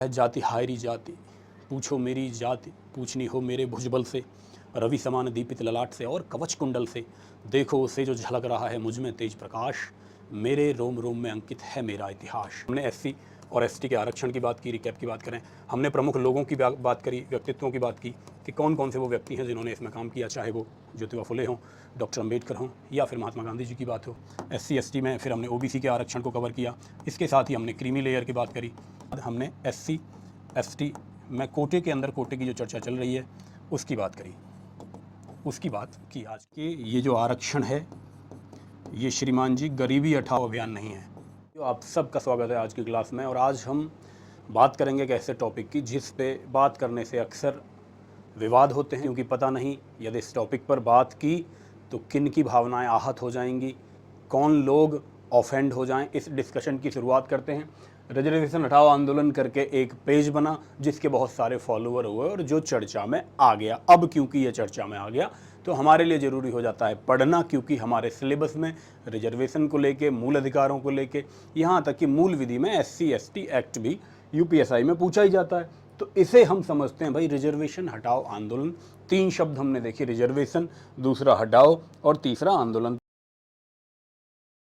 जाति हायरी जाति, पूछो मेरी जाति, पूछनी हो मेरे भुजबल से, रवि समान दीपित ललाट से और कवच कुंडल से, देखो उसे जो झलक रहा है मुझ में तेज प्रकाश, मेरे रोम रोम में अंकित है मेरा इतिहास। हमने एससी और एसटी के आरक्षण की बात की, रिकैप की बात करें, हमने प्रमुख लोगों की बात करी, व्यक्तित्वों की बात की कि कौन कौन से वो व्यक्ति हैं जिन्होंने इसमें काम किया, चाहे वो ज्योतिबा फुले हों, डॉक्टर अंबेडकर हों या फिर महात्मा गांधी जी की बात हो। एससी एसटी में फिर हमने ओबीसी के आरक्षण को कवर किया, इसके साथ ही हमने क्रीमी लेयर की बात करी। हमने एससी एसटी में कोटे के अंदर कोटे की जो चर्चा चल रही है उसकी बात करी, उसकी बात की। आज के ये जो आरक्षण है ये श्रीमान जी गरीबी हटाओ अभियान नहीं है। तो आप सबका स्वागत है आज की क्लास में, और आज हम बात करेंगे एक ऐसे टॉपिक की जिस पे बात करने से अक्सर विवाद होते हैं, क्योंकि पता नहीं यदि इस टॉपिक पर बात की तो किन की भावनाएं आहत हो जाएंगी, कौन लोग ऑफेंड हो जाएं। इस डिस्कशन की शुरुआत करते हैं। रिजर्वेशन हटाओ आंदोलन करके एक पेज बना जिसके बहुत सारे फॉलोअर हुए और जो चर्चा में आ गया। अब क्योंकि ये चर्चा में आ गया तो हमारे लिए ज़रूरी हो जाता है पढ़ना, क्योंकि हमारे सिलेबस में रिजर्वेशन को लेके, मूल अधिकारों को लेके, यहाँ तक कि मूल विधि में एससी एसटी एक्ट भी यूपीएसआई में पूछा ही जाता है। तो इसे हम समझते हैं भाई रिजर्वेशन हटाओ आंदोलन। 3 शब्द हमने देखे, रिजर्वेशन, दूसरा हटाओ और तीसरा आंदोलन।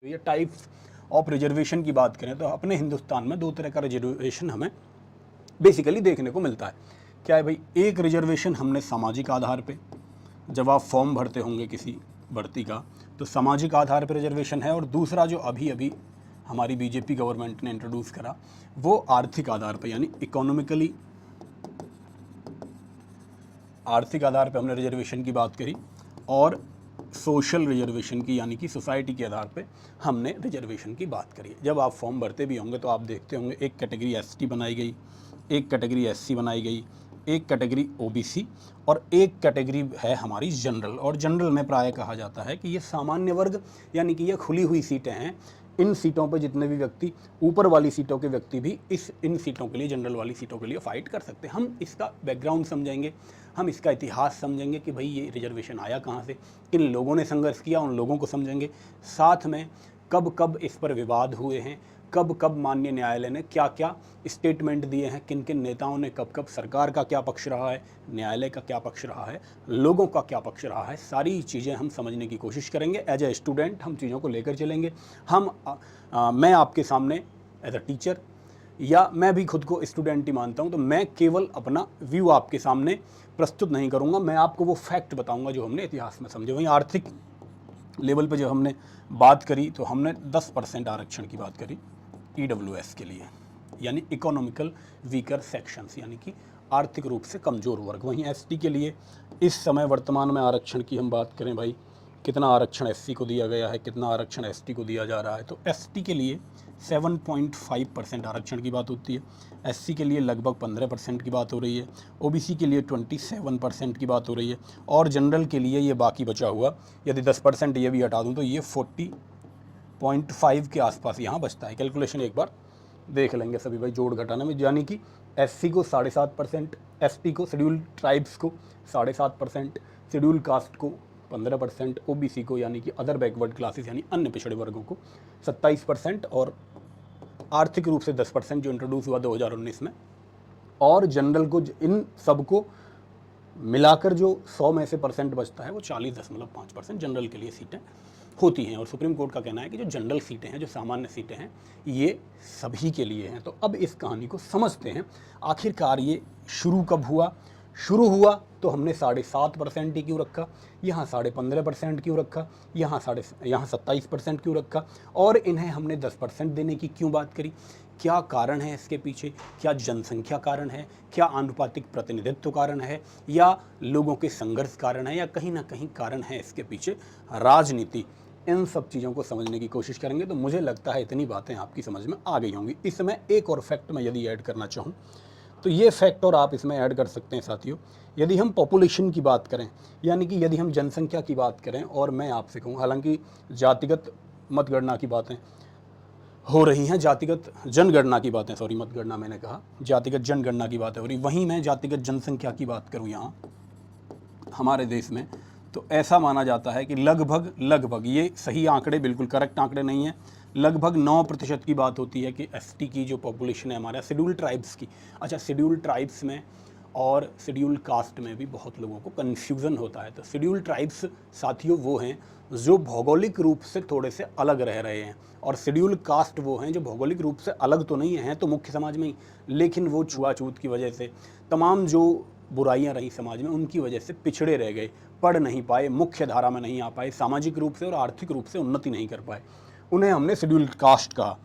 ये टाइप्स ऑफ रिजर्वेशन की बात करें तो अपने हिंदुस्तान में 2 तरह का रिजर्वेशन हमें बेसिकली देखने को मिलता है। क्या है भाई, एक रिजर्वेशन हमने सामाजिक आधार पे, जब आप फॉर्म भरते होंगे किसी भर्ती का तो सामाजिक आधार पर रिजर्वेशन है, और दूसरा जो अभी अभी हमारी बीजेपी गवर्नमेंट ने इंट्रोड्यूस करा वो आर्थिक आधार पर, यानी इकोनॉमिकली आर्थिक आधार पर हमने रिजर्वेशन की बात करी, और सोशल रिजर्वेशन की यानी कि सोसाइटी के आधार पे हमने रिजर्वेशन की बात करी। जब आप फॉर्म भरते भी होंगे तो आप देखते होंगे एक कैटेगरी एसटी बनाई गई, एक कैटेगरी एससी बनाई गई, एक कैटेगरी ओबीसी और एक कैटेगरी है हमारी जनरल। और जनरल में प्राय कहा जाता है कि ये सामान्य वर्ग, यानी कि ये खुली हुई सीटें हैं। इन सीटों पर जितने भी व्यक्ति, ऊपर वाली सीटों के व्यक्ति भी इन सीटों के लिए, जनरल वाली सीटों के लिए फाइट कर सकते हैं। हम इसका बैकग्राउंड समझेंगे, हम इसका इतिहास समझेंगे कि भाई ये रिजर्वेशन आया कहाँ से, किन लोगों ने संघर्ष किया, उन लोगों को समझेंगे। साथ में कब कब इस पर विवाद हुए हैं, कब कब माननीय न्यायालय ने क्या क्या स्टेटमेंट दिए हैं, किन किन नेताओं ने कब कब, सरकार का क्या पक्ष रहा है, न्यायालय का क्या पक्ष रहा है, लोगों का क्या पक्ष रहा है, सारी चीज़ें हम समझने की कोशिश करेंगे। एज ए स्टूडेंट हम चीज़ों को लेकर चलेंगे। मैं आपके सामने एज अ टीचर, या मैं भी खुद को स्टूडेंट ही मानता हूं, तो मैं केवल अपना व्यू आपके सामने प्रस्तुत नहीं करूंगा, मैं आपको वो फैक्ट बताऊंगा जो हमने इतिहास में समझे। वहीं आर्थिक लेवल पे जब हमने बात करी तो हमने 10% आरक्षण की बात करी ईडब्ल्यूएस के लिए, यानी इकोनॉमिकल वीकर सेक्शंस, यानी कि आर्थिक रूप से कमज़ोर वर्ग। वहीं एसटी के लिए इस समय वर्तमान में आरक्षण की हम बात करें भाई, कितना आरक्षण एससी को दिया गया है, कितना आरक्षण एसटी को दिया जा रहा है, तो एसटी के लिए 7.5% आरक्षण की बात होती है, एससी के लिए लगभग 15% की बात हो रही है, ओबीसी के लिए 27% की बात हो रही है, और जनरल के लिए ये बाकी बचा हुआ, यदि 10% ये भी हटा दूँ तो ये 40.5 के आसपास यहाँ बचता है। कैलकुलेशन एक बार देख लेंगे सभी भाई जोड़ घटाने में, यानी कि एससी को 7.5%, एसटी को, शेड्यूल्ड ट्राइब्स को 7.5%, शेड्यूल कास्ट को 15%, ओबीसी को यानी कि अदर बैकवर्ड क्लासेस यानी अन्य पिछड़े वर्गों को 27%, और आर्थिक रूप से 10% जो इंट्रोड्यूस हुआ 2019 में, और जनरल को, इन सबको मिलाकर जो 100 में से परसेंट बचता है वो 40.5% जनरल के लिए सीटें होती हैं। और सुप्रीम कोर्ट का कहना है कि जो जनरल सीटें हैं, जो सामान्य सीटें हैं, ये सभी के लिए हैं। तो अब इस कहानी को समझते हैं, आखिरकार ये शुरू कब हुआ। शुरू हुआ तो हमने 7.5% ही क्यों रखा, यहाँ 15.5% क्यों रखा, यहाँ 27% क्यों रखा, और इन्हें हमने 10% देने की क्यों बात करी। क्या कारण है इसके पीछे, क्या जनसंख्या कारण है, क्या आनुपातिक प्रतिनिधित्व कारण है, या लोगों के संघर्ष कारण है, या कहीं ना कहीं कारण है इसके पीछे राजनीति। इन सब चीज़ों को समझने की कोशिश करेंगे। तो मुझे लगता है इतनी बातें आपकी समझ में आ गई होंगी। इसमें एक और फैक्ट मैं यदि ऐड करना चाहूँ तो ये फैक्ट और आप इसमें ऐड कर सकते हैं साथियों। यदि हम पॉपुलेशन की बात करें, यानी कि यदि हम जनसंख्या की बात करें, और मैं आपसे कहूँ, हालांकि जातिगत मतगणना की बातें हो रही हैं, जातिगत जनगणना की बातें, सॉरी मतगणना मैंने कहा, जातिगत जनगणना की बातें हो रही, वहीं मैं जातिगत जनसंख्या की बात करूँ यहाँ हमारे देश में, तो ऐसा माना जाता है कि लगभग ये सही आंकड़े, बिल्कुल करेक्ट आंकड़े नहीं हैं, लगभग 9% की बात होती है कि एसटी की जो पॉपुलेशन है हमारा शेड्यूल ट्राइब्स की। अच्छा, शेड्यूल ट्राइब्स में और शेड्यूल कास्ट में भी बहुत लोगों को कन्फ्यूज़न होता है। तो शेड्यूल ट्राइब्स साथियों वो हैं जो भौगोलिक रूप से थोड़े से अलग रह रहे हैं, और शेड्यूल कास्ट वो हैं जो भौगोलिक रूप से अलग तो नहीं हैं तो मुख्य समाज में ही, लेकिन वो छुआछूत की वजह से, तमाम जो बुराइयां रही समाज में उनकी वजह से पिछड़े रह गए, पढ़ नहीं पाए, मुख्य धारा में नहीं आ पाए, सामाजिक रूप से और आर्थिक रूप से उन्नति नहीं कर पाए, उन्हें हमने शेड्यूल कास्ट कहा।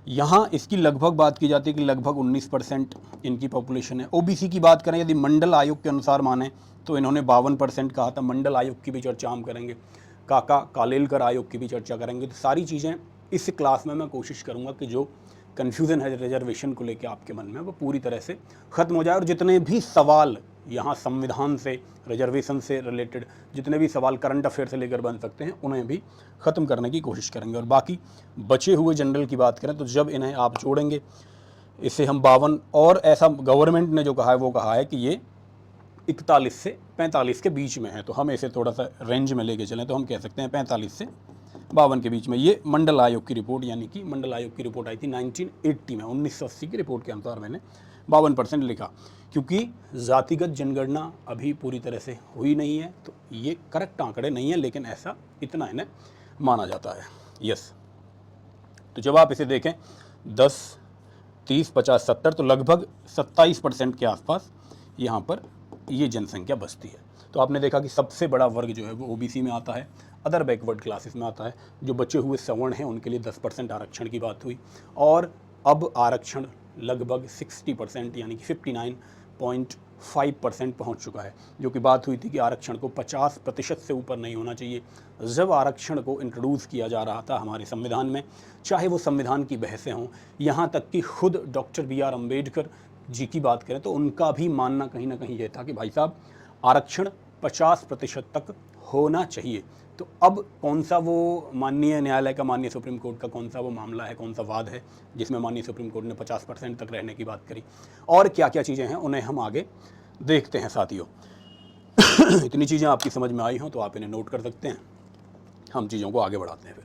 यहाँ इसकी लगभग बात की जाती है कि लगभग 19% इनकी पॉपुलेशन है। ओबीसी की बात करें, यदि मंडल आयोग के अनुसार माने तो इन्होंने 52% कहा था। मंडल आयोग की भी चर्चा हम करेंगे, काका कालेलकर आयोग की भी चर्चा करेंगे। तो सारी चीज़ें इस क्लास में मैं कोशिश करूँगा कि जो कन्फ्यूज़न है रिजर्वेशन को लेकर आपके मन में वो पूरी तरह से ख़त्म हो जाए, और जितने भी सवाल यहाँ संविधान से, रिजर्वेशन से रिलेटेड जितने भी सवाल करंट अफेयर से लेकर बन सकते हैं उन्हें भी ख़त्म करने की कोशिश करेंगे। और बाकी बचे हुए जनरल की बात करें तो जब इन्हें आप जोड़ेंगे, इसे हम 52, और ऐसा गवर्नमेंट ने जो कहा है वो कहा है कि ये 41 से 45 के बीच में है, तो हम इसे थोड़ा सा रेंज में लेके चलें तो हम कह सकते हैं 45 से 52 के बीच में। ये मंडल आयोग की रिपोर्ट, यानी कि मंडल आयोग की रिपोर्ट आई थी 1980 में, 1980 की रिपोर्ट के अनुसार मैंने 52% लिखा, क्योंकि जातिगत जनगणना अभी पूरी तरह से हुई नहीं है तो ये करेक्ट आंकड़े नहीं है, लेकिन ऐसा इतना इन्हें माना जाता है। यस, तो जब आप इसे देखें 10, 30, 50, 70 तो लगभग 27% के आसपास यहाँ पर ये जनसंख्या बसती है। तो आपने देखा कि सबसे बड़ा वर्ग जो है वो ओबीसी में आता है, अदर बैकवर्ड क्लासेस में आता है। जो बचे हुए सवर्ण हैं उनके लिए 10% आरक्षण की बात हुई, और अब आरक्षण लगभग 60% यानी कि 59.5% पहुंच चुका है। जो कि बात हुई थी कि आरक्षण को 50% से ऊपर नहीं होना चाहिए। जब आरक्षण को इंट्रोड्यूस किया जा रहा था हमारे संविधान में, चाहे वो संविधान की बहसें हों, यहाँ तक कि खुद डॉक्टर BR अम्बेडकर जी की बात करें तो उनका भी मानना कहीं ना कहीं ये था कि भाई साहब आरक्षण 50% तक होना चाहिए। तो अब कौन सा वो माननीय न्यायालय का, माननीय सुप्रीम कोर्ट का कौन सा वो मामला है, कौन सा वाद है जिसमें माननीय सुप्रीम कोर्ट ने 50% तक रहने की बात करी, और क्या क्या चीज़ें हैं उन्हें हम आगे देखते हैं साथियों। इतनी चीज़ें आपकी समझ में आई हों तो आप इन्हें नोट कर सकते हैं, हम चीज़ों को आगे बढ़ाते हैं फिर।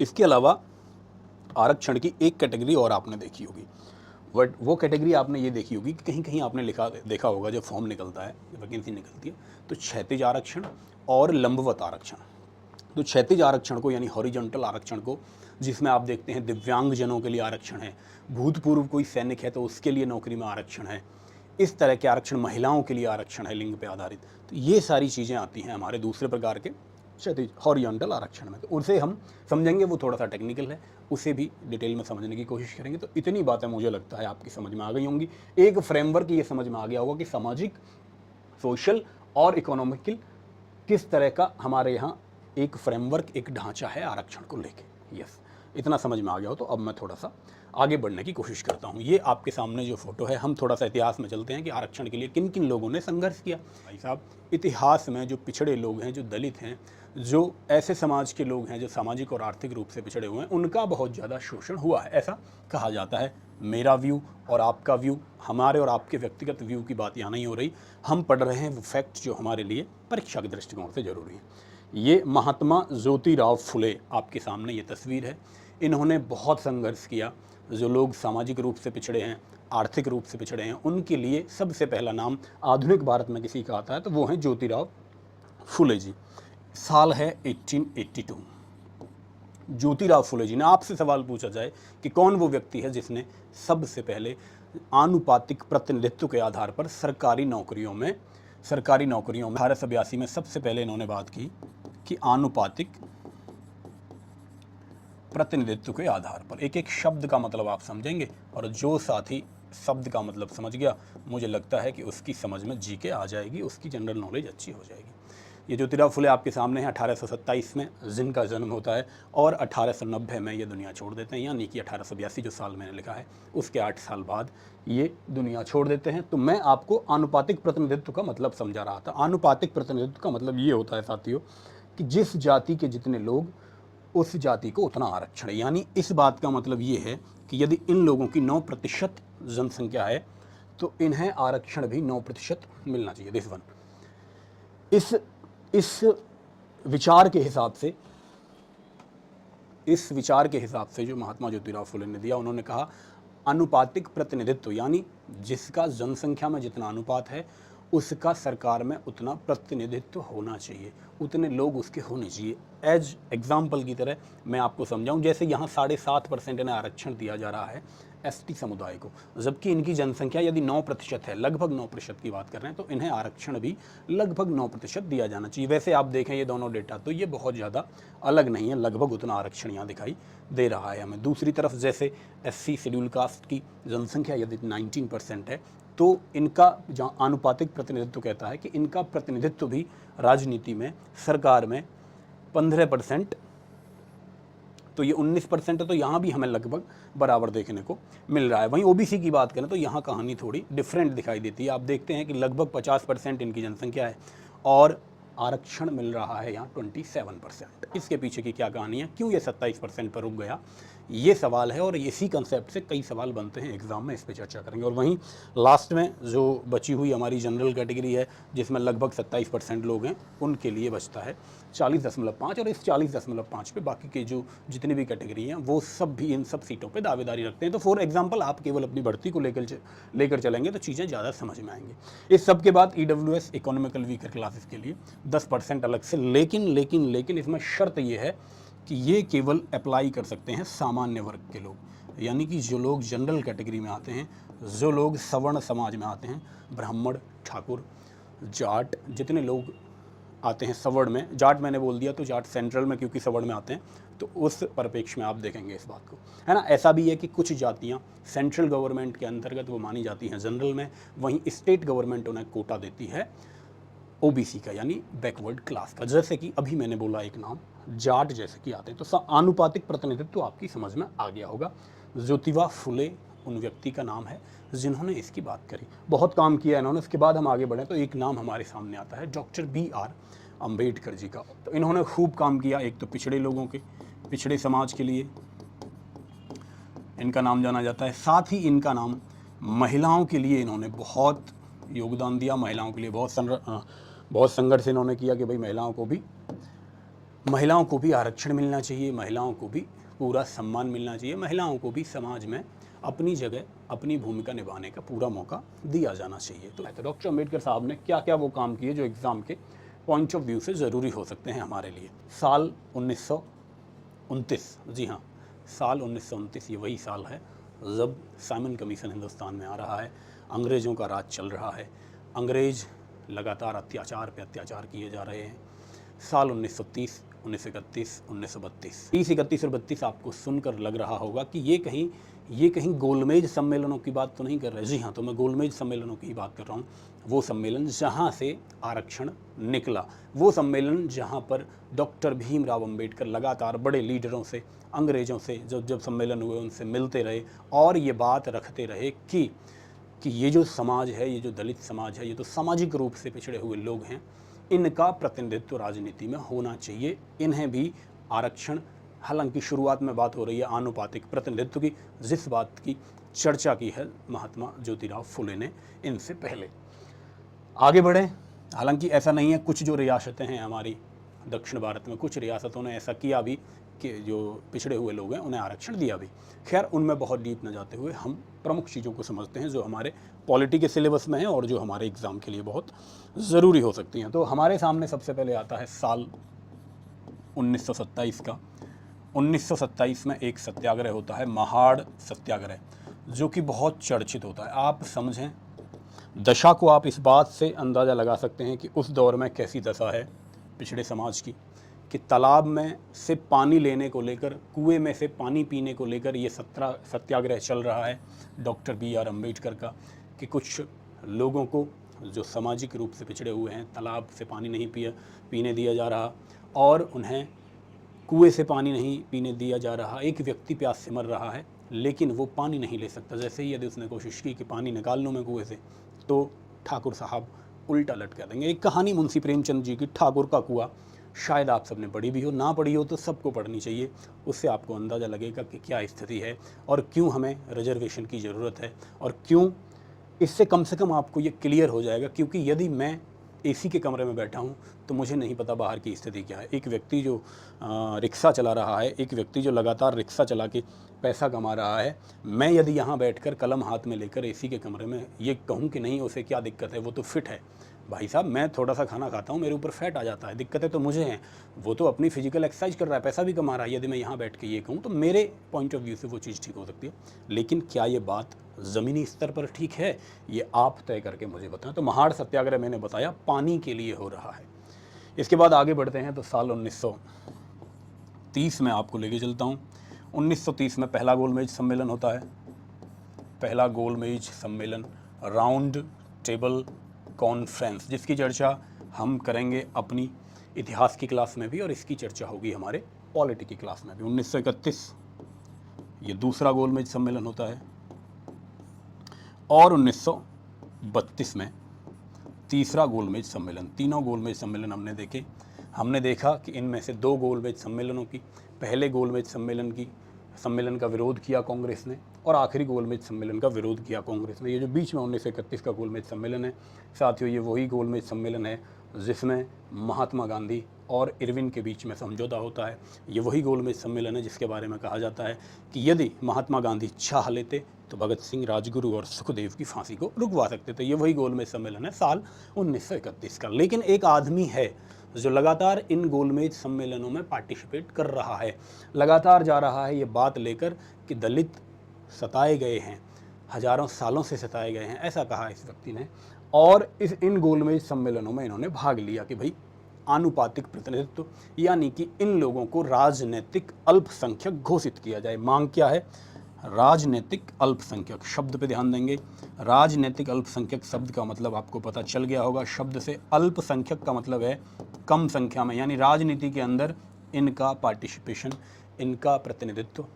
इसके अलावा आरक्षण की एक कैटेगरी और आपने देखी होगी, बट वो कैटेगरी आपने ये देखी होगी कि कहीं कहीं आपने देखा होगा जब फॉर्म निकलता है, वैकेंसी निकलती है, तो क्षैतिज आरक्षण और लंबवत आरक्षण। तो क्षैतिज आरक्षण को यानी हॉरिजॉन्टल आरक्षण को, जिसमें आप देखते हैं दिव्यांगजनों के लिए आरक्षण है, भूतपूर्व कोई सैनिक है तो उसके लिए नौकरी में आरक्षण है, इस तरह के आरक्षण, महिलाओं के लिए आरक्षण है लिंग पे आधारित। तो ये सारी चीज़ें आती हैं हमारे दूसरे प्रकार के क्षैतिज हॉरिजॉन्टल आरक्षण में। तो उसे हम समझेंगे, वो थोड़ा सा टेक्निकल है, उसे भी डिटेल में समझने की कोशिश करेंगे। तो इतनी बातें मुझे लगता है आपकी समझ में आ गई होंगी। एक फ्रेमवर्क ये समझ में आ गया होगा कि सामाजिक, सोशल और इकोनॉमिकल किस तरह का हमारे यहाँ एक फ्रेमवर्क, एक ढांचा है आरक्षण को लेके। यस, इतना समझ में आ गया हो तो अब मैं थोड़ा सा आगे बढ़ने की कोशिश करता हूँ। ये आपके सामने जो फोटो है, हम थोड़ा सा इतिहास में चलते हैं कि आरक्षण के लिए किन किन लोगों ने संघर्ष किया। भाई साहब, इतिहास में जो पिछड़े लोग हैं, जो दलित हैं, जो ऐसे समाज के लोग हैं जो सामाजिक और आर्थिक रूप से पिछड़े हुए हैं, उनका बहुत ज़्यादा शोषण हुआ है, ऐसा कहा जाता है। मेरा व्यू और आपका व्यू, हमारे और आपके व्यक्तिगत व्यू की बात यहाँ नहीं हो रही, हम पढ़ रहे हैं वो फैक्ट जो हमारे लिए परीक्षा के दृष्टिकोण से ज़रूरी है। ये महात्मा ज्योतिराव फुले, आपके सामने ये तस्वीर है। इन्होंने बहुत संघर्ष किया। जो लोग सामाजिक रूप से पिछड़े हैं, आर्थिक रूप से पिछड़े हैं, उनके लिए सबसे पहला नाम आधुनिक भारत में किसी का आता है तो वो हैं ज्योतिराव फुले जी। साल है 1882। ज्योतिराव फुले जी ने, आपसे सवाल पूछा जाए कि कौन वो व्यक्ति है जिसने सबसे पहले आनुपातिक प्रतिनिधित्व के आधार पर सरकारी नौकरियों में 1882 में सबसे पहले इन्होंने बात की कि आनुपातिक प्रतिनिधित्व के आधार पर। एक एक शब्द का मतलब आप समझेंगे, और जो साथी शब्द का मतलब समझ गया, मुझे लगता है कि उसकी समझ में जीके आ जाएगी, उसकी जनरल नॉलेज अच्छी हो जाएगी। ये ज्योतिराव फुले आपके सामने हैं, 1827 में जिनका जन्म होता है, और 1890 में ये दुनिया छोड़ देते हैं, यानी कि 1882 जो साल मैंने लिखा है उसके 8 साल बाद ये दुनिया छोड़ देते हैं। तो मैं आपको आनुपातिक प्रतिनिधित्व का मतलब समझा रहा था। आनुपातिक प्रतिनिधित्व का मतलब ये होता है साथियों कि जिस जाति के जितने लोग उस जाति को उतना आरक्षण है। यानी इस बात का मतलब ये है कि यदि इन लोगों की 9% जनसंख्या है तो इन्हें आरक्षण भी 9% मिलना चाहिए। दिस वन, इस विचार के हिसाब से, इस विचार के हिसाब से जो महात्मा ज्योतिराव फुले ने दिया, उन्होंने कहा अनुपातिक प्रतिनिधित्व, यानी जिसका जनसंख्या में जितना अनुपात है उसका सरकार में उतना प्रतिनिधित्व होना चाहिए, उतने लोग उसके होने चाहिए। एज एग्जाम्पल की तरह मैं आपको समझाऊं, जैसे यहाँ 7.5% इन्हें आरक्षण दिया जा रहा है एसटी समुदाय को, जबकि इनकी जनसंख्या यदि 9% है, लगभग 9% की बात कर रहे हैं, तो इन्हें आरक्षण भी लगभग 9% दिया जाना चाहिए। वैसे आप देखें ये दोनों डेटा तो ये बहुत ज़्यादा अलग नहीं है, लगभग उतना आरक्षण यहाँ दिखाई दे रहा है हमें। दूसरी तरफ जैसे एससी शेड्यूल कास्ट की जनसंख्या यदि 19% है तो इनका जहाँ आनुपातिक प्रतिनिधित्व कहता है कि इनका प्रतिनिधित्व भी राजनीति में, सरकार में 15%, तो ये 19% है, तो यहाँ भी हमें लगभग बराबर देखने को मिल रहा है। वहीं ओबीसी की बात करें तो यहाँ कहानी थोड़ी डिफरेंट दिखाई देती है। आप देखते हैं कि लगभग 50% इनकी जनसंख्या है और आरक्षण मिल रहा है यहाँ 27%। इसके पीछे की क्या कहानी है, क्यों ये 27% पर रुक गया, ये सवाल है और इसी कंसेप्ट से कई सवाल बनते हैं एग्जाम में, इस पर चर्चा करेंगे। और वहीं लास्ट में जो बची हुई हमारी जनरल कैटेगरी है जिसमें लगभग 27% लोग हैं, उनके लिए बचता है 40.5, और इस 40.5 पे बाकी के जो जितनी भी कैटेगरी हैं वो सब भी इन सब सीटों पे दावेदारी रखते हैं। तो फॉर एग्जांपल आप केवल अपनी भर्ती को लेकर चलेंगे तो चीज़ें ज़्यादा समझ में आएंगी। इस सब के बाद EWS इकोनॉमिकल वीकर क्लासेस के लिए 10% अलग से, लेकिन इसमें शर्त ये है कि ये केवल अप्लाई कर सकते हैं सामान्य वर्ग के लोग, यानी कि जो लोग जनरल कैटेगरी में आते हैं, जो लोग सवर्ण समाज में आते हैं, ब्राह्मण, ठाकुर, जाट, जितने लोग आते हैं सवर्ण में, जाट मैंने बोल दिया तो जाट सेंट्रल में क्योंकि सवर्ण में आते हैं, तो उस परिप्रेक्ष्य में आप देखेंगे इस बात को, है ना। ऐसा भी है कि कुछ जातियां सेंट्रल गवर्नमेंट के अंतर्गत वो मानी जाती हैं जनरल में, वहीं स्टेट गवर्नमेंट उन्हें कोटा देती है ओबीसी का, यानी बैकवर्ड क्लास का। जैसे कि अभी मैंने बोला एक नाम जाट जैसे कि आते हैं, तो आनुपातिक प्रतिनिधित्व आपकी समझ में आ गया होगा। ज्योतिबा फुले उन व्यक्ति का नाम है जिन्होंने इसकी बात करी, बहुत काम किया इन्होंने। उसके बाद हम आगे बढ़ें तो एक नाम हमारे सामने आता है डॉक्टर BR अम्बेडकर जी का। तो इन्होंने खूब काम किया, एक तो पिछड़े लोगों के, पिछड़े समाज के लिए इनका नाम जाना जाता है, साथ ही इनका नाम महिलाओं के लिए इन्होंने बहुत योगदान दिया, महिलाओं के लिए बहुत संघर्ष इन्होंने किया कि भाई महिलाओं को भी आरक्षण मिलना चाहिए, महिलाओं को भी पूरा सम्मान मिलना चाहिए, महिलाओं को भी समाज में अपनी जगह, अपनी भूमिका निभाने का पूरा मौका दिया जाना चाहिए। तो डॉक्टर अम्बेडकर साहब ने क्या क्या वो काम किए जो एग्ज़ाम के पॉइंट ऑफ व्यू से ज़रूरी हो सकते हैं हमारे लिए। साल 1929, जी हाँ, साल 1929 ये वही साल है जब साइमन कमीशन हिंदुस्तान में आ रहा है, अंग्रेज़ों का राज चल रहा है, अंग्रेज़ लगातार अत्याचार पे अत्याचार किए जा रहे हैं। साल 1930, 1931, 1932, 30, 31 और 32 आपको सुनकर लग रहा होगा कि ये कहीं गोलमेज सम्मेलनों की बात तो नहीं कर रहे। जी हाँ, तो मैं गोलमेज सम्मेलनों की बात कर रहा हूँ, वो सम्मेलन जहाँ से आरक्षण निकला, वो सम्मेलन जहाँ पर डॉक्टर भीमराव अंबेडकर लगातार बड़े लीडरों से, अंग्रेज़ों से जब सम्मेलन हुए उनसे मिलते रहे और ये बात रखते रहे कि ये जो समाज है, ये जो दलित समाज है, ये तो सामाजिक रूप से पिछड़े हुए लोग हैं, इनका प्रतिनिधित्व राजनीति में होना चाहिए, इन्हें भी आरक्षण। हालांकि शुरुआत में बात हो रही है आनुपातिक प्रतिनिधित्व की, जिस बात की चर्चा की है महात्मा ज्योतिराव फुले ने इनसे पहले। आगे बढ़ें, हालांकि ऐसा नहीं है, कुछ जो रियासतें हैं हमारी दक्षिण भारत में, कुछ रियासतों ने ऐसा किया भी कि जो पिछड़े हुए लोग हैं उन्हें आरक्षण दिया भी। खैर, उनमें बहुत डीप न जाते हुए हम प्रमुख चीज़ों को समझते हैं जो हमारे पॉलिटी के सिलेबस में हैं और जो हमारे एग्ज़ाम के लिए बहुत ज़रूरी हो सकती हैं। तो हमारे सामने सबसे पहले आता है साल 1927 का। 1927 में एक सत्याग्रह होता है, महाड़ सत्याग्रह, जो कि बहुत चर्चित होता है। आप समझें, दशा को आप इस बात से अंदाज़ा लगा सकते हैं कि उस दौर में कैसी दशा है पिछड़े समाज की, कि तालाब में से पानी लेने को लेकर, कुएं में से पानी पीने को लेकर ये सत्याग्रह चल रहा है डॉक्टर BR अम्बेडकर का, कि कुछ लोगों को जो सामाजिक रूप से पिछड़े हुए हैं, तालाब से पानी नहीं पीने दिया जा रहा और उन्हें कुएं से पानी नहीं पीने दिया जा रहा। एक व्यक्ति प्यास से मर रहा है लेकिन वो पानी नहीं ले सकता। जैसे ही यदि उसने कोशिश की कि पानी निकाल लूँ मैं कुएं से, तो ठाकुर साहब उल्टा लटका देंगे। एक कहानी मुंशी प्रेमचंद जी की, ठाकुर का कुआं शायद आप सबने पढ़ी भी हो, ना पढ़ी हो तो सबको पढ़नी चाहिए। उससे आपको अंदाज़ा लगेगा कि क्या स्थिति है और क्यों हमें रिजर्वेशन की ज़रूरत है, और क्यों इससे कम से कम आपको ये क्लियर हो जाएगा। क्योंकि यदि मैं एसी के कमरे में बैठा हूँ तो मुझे नहीं पता बाहर की स्थिति क्या है। एक व्यक्ति जो रिक्शा चला रहा है, एक व्यक्ति जो लगातार रिक्शा चला के पैसा कमा रहा है, मैं यदि यहाँ बैठकर कलम हाथ में लेकर एसी के कमरे में ये कहूँ कि नहीं उसे क्या दिक्कत है, वो तो फिट है। भाई साहब, मैं थोड़ा सा खाना खाता हूँ, मेरे ऊपर फैट आ जाता है, दिक्कतें तो मुझे हैं। वो तो अपनी फिजिकल एक्सरसाइज कर रहा है, पैसा भी कमा रहा है। यदि मैं यहाँ बैठ के ये कहूँ तो मेरे पॉइंट ऑफ व्यू से वो चीज़ ठीक हो सकती है, लेकिन क्या ये बात ज़मीनी स्तर पर ठीक है, ये आप तय करके मुझे बताएं। तो महाड़ सत्याग्रह मैंने बताया पानी के लिए हो रहा है। इसके बाद आगे बढ़ते हैं तो साल 1930 में आपको लेके चलता हूँ। 1930 में पहला गोलमेज सम्मेलन होता है। पहला गोलमेज सम्मेलन, राउंड टेबल कॉन्फ्रेंस, जिसकी चर्चा हम करेंगे अपनी इतिहास की क्लास में भी, और इसकी चर्चा होगी हमारे पॉलिटी की क्लास में भी। 1931 ये दूसरा गोलमेज सम्मेलन होता है, और 1932 में तीसरा गोलमेज सम्मेलन। तीनों गोलमेज सम्मेलन हमने देखे। हमने देखा कि इनमें से दो गोलमेज सम्मेलनों की, पहले गोलमेज सम्मेलन का विरोध किया कांग्रेस ने, और आखिरी गोलमेज सम्मेलन का विरोध किया कांग्रेस ने। ये जो बीच में 1931 का गोलमेज सम्मेलन है साथियों, ये वही गोलमेज सम्मेलन है जिसमें महात्मा गांधी और इरविन के बीच में समझौता होता है। ये वही गोलमेज सम्मेलन है जिसके बारे में कहा जाता है कि यदि महात्मा गांधी चाह लेते तो भगत सिंह, राजगुरु और सुखदेव की फांसी को रुकवा सकते थे। ये वही गोलमेज सम्मेलन है साल 1931 का। लेकिन एक आदमी है जो लगातार इन गोलमेज सम्मेलनों में पार्टिसिपेट कर रहा है, लगातार जा रहा है ये बात लेकर कि दलित सताए गए हैं, हजारों सालों से सताए गए हैं, ऐसा कहा इस व्यक्ति ने। और इन गोलमेज सम्मेलनों में इन्होंने भाग लिया कि भाई आनुपातिक प्रतिनिधित्व, यानी कि इन लोगों को राजनीतिक अल्पसंख्यक घोषित किया जाए। मांग क्या है? राजनीतिक अल्पसंख्यक। शब्द पे ध्यान देंगे। राजनीतिक अल्पसंख्यक शब्द का मतलब आपको पता चल गया होगा। शब्द से अल्पसंख्यक का मतलब है कम संख्या में, यानी राजनीति के अंदर इनका पार्टिसिपेशन, इनका प्रतिनिधित्व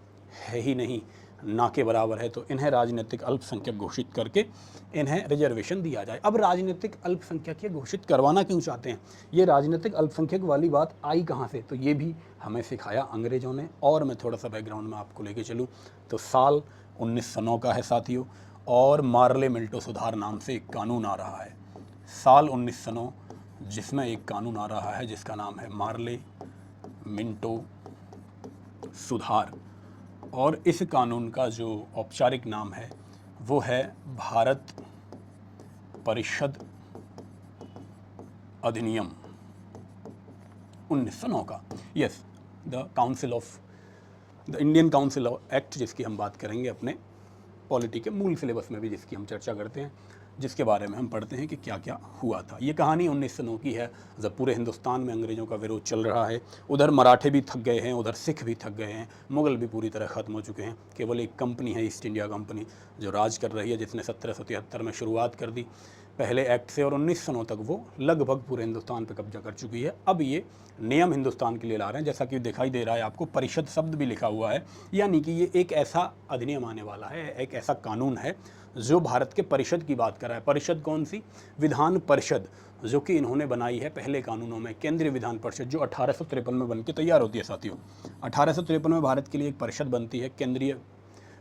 है ही नहीं, ना के बराबर है। तो इन्हें राजनीतिक अल्पसंख्यक घोषित करके इन्हें रिजर्वेशन दिया जाए। अब राजनीतिक अल्पसंख्यक ये घोषित करवाना क्यों चाहते हैं? ये राजनीतिक अल्पसंख्यक वाली बात आई कहाँ से? तो ये भी हमें सिखाया अंग्रेज़ों ने। और मैं थोड़ा सा बैकग्राउंड में आपको लेके चलूँ तो साल 1909 का है साथियों, और मार्ले मिंटो सुधार नाम से एक कानून आ रहा है। साल 1909 जिसमें एक कानून आ रहा है जिसका नाम है मार्ले मिंटो सुधार, और इस कानून का जो औपचारिक नाम है वो है भारत परिषद अधिनियम 1909 का। Yes, the council of the Indian council of act, जिसकी हम बात करेंगे अपने पॉलिटी के मूल सिलेबस में भी, जिसकी हम चर्चा करते हैं, जिसके बारे में हम पढ़ते हैं कि क्या क्या हुआ था। ये कहानी 1909 की है, जब पूरे हिंदुस्तान में अंग्रेज़ों का विरोध चल रहा है। उधर मराठे भी थक गए हैं, उधर सिख भी थक गए हैं, मुग़ल भी पूरी तरह ख़त्म हो चुके हैं। केवल एक कंपनी है, ईस्ट इंडिया कंपनी, जो राज कर रही है, जिसने 1773 में शुरुआत कर दी पहले एक्ट से, और 1909 तक वो लगभग पूरे हिंदुस्तान पर कब्जा कर चुकी है। अब ये नियम हिंदुस्तान के लिए ला रहे हैं, जैसा कि दिखाई दे रहा है आपको, परिषद शब्द भी लिखा हुआ है, यानी कि ये एक ऐसा अधिनियम आने वाला है, एक ऐसा कानून है जो भारत के परिषद की बात कर रहा है। परिषद कौन सी? विधान परिषद, जो कि इन्होंने बनाई है पहले कानूनों में। केंद्रीय विधान परिषद जो 1853 में बन के तैयार होती है साथियों। 1853 में भारत के लिए एक परिषद बनती है, केंद्रीय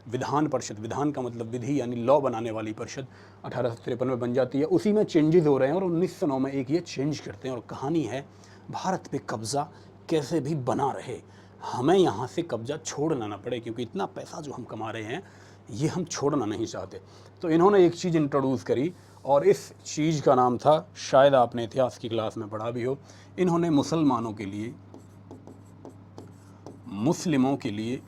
विधान परिषद। विधान का मतलब विधि, यानी लॉ बनाने वाली परिषद 1853 में बन जाती है। उसी में चेंजेस हो रहे हैं, और 1909 में एक ये चेंज करते हैं। और कहानी है भारत पे कब्जा कैसे भी बना रहे, हमें यहाँ से कब्जा छोड़ना ना पड़े, क्योंकि इतना पैसा जो हम कमा रहे हैं ये हम छोड़ना नहीं चाहते। तो इन्होंने एक चीज़ इंट्रोड्यूस करी, और इस चीज़ का नाम था, शायद आपने इतिहास की क्लास में पढ़ा भी हो, इन्होंने मुसलमानों के लिए, मुस्लिमों के लिए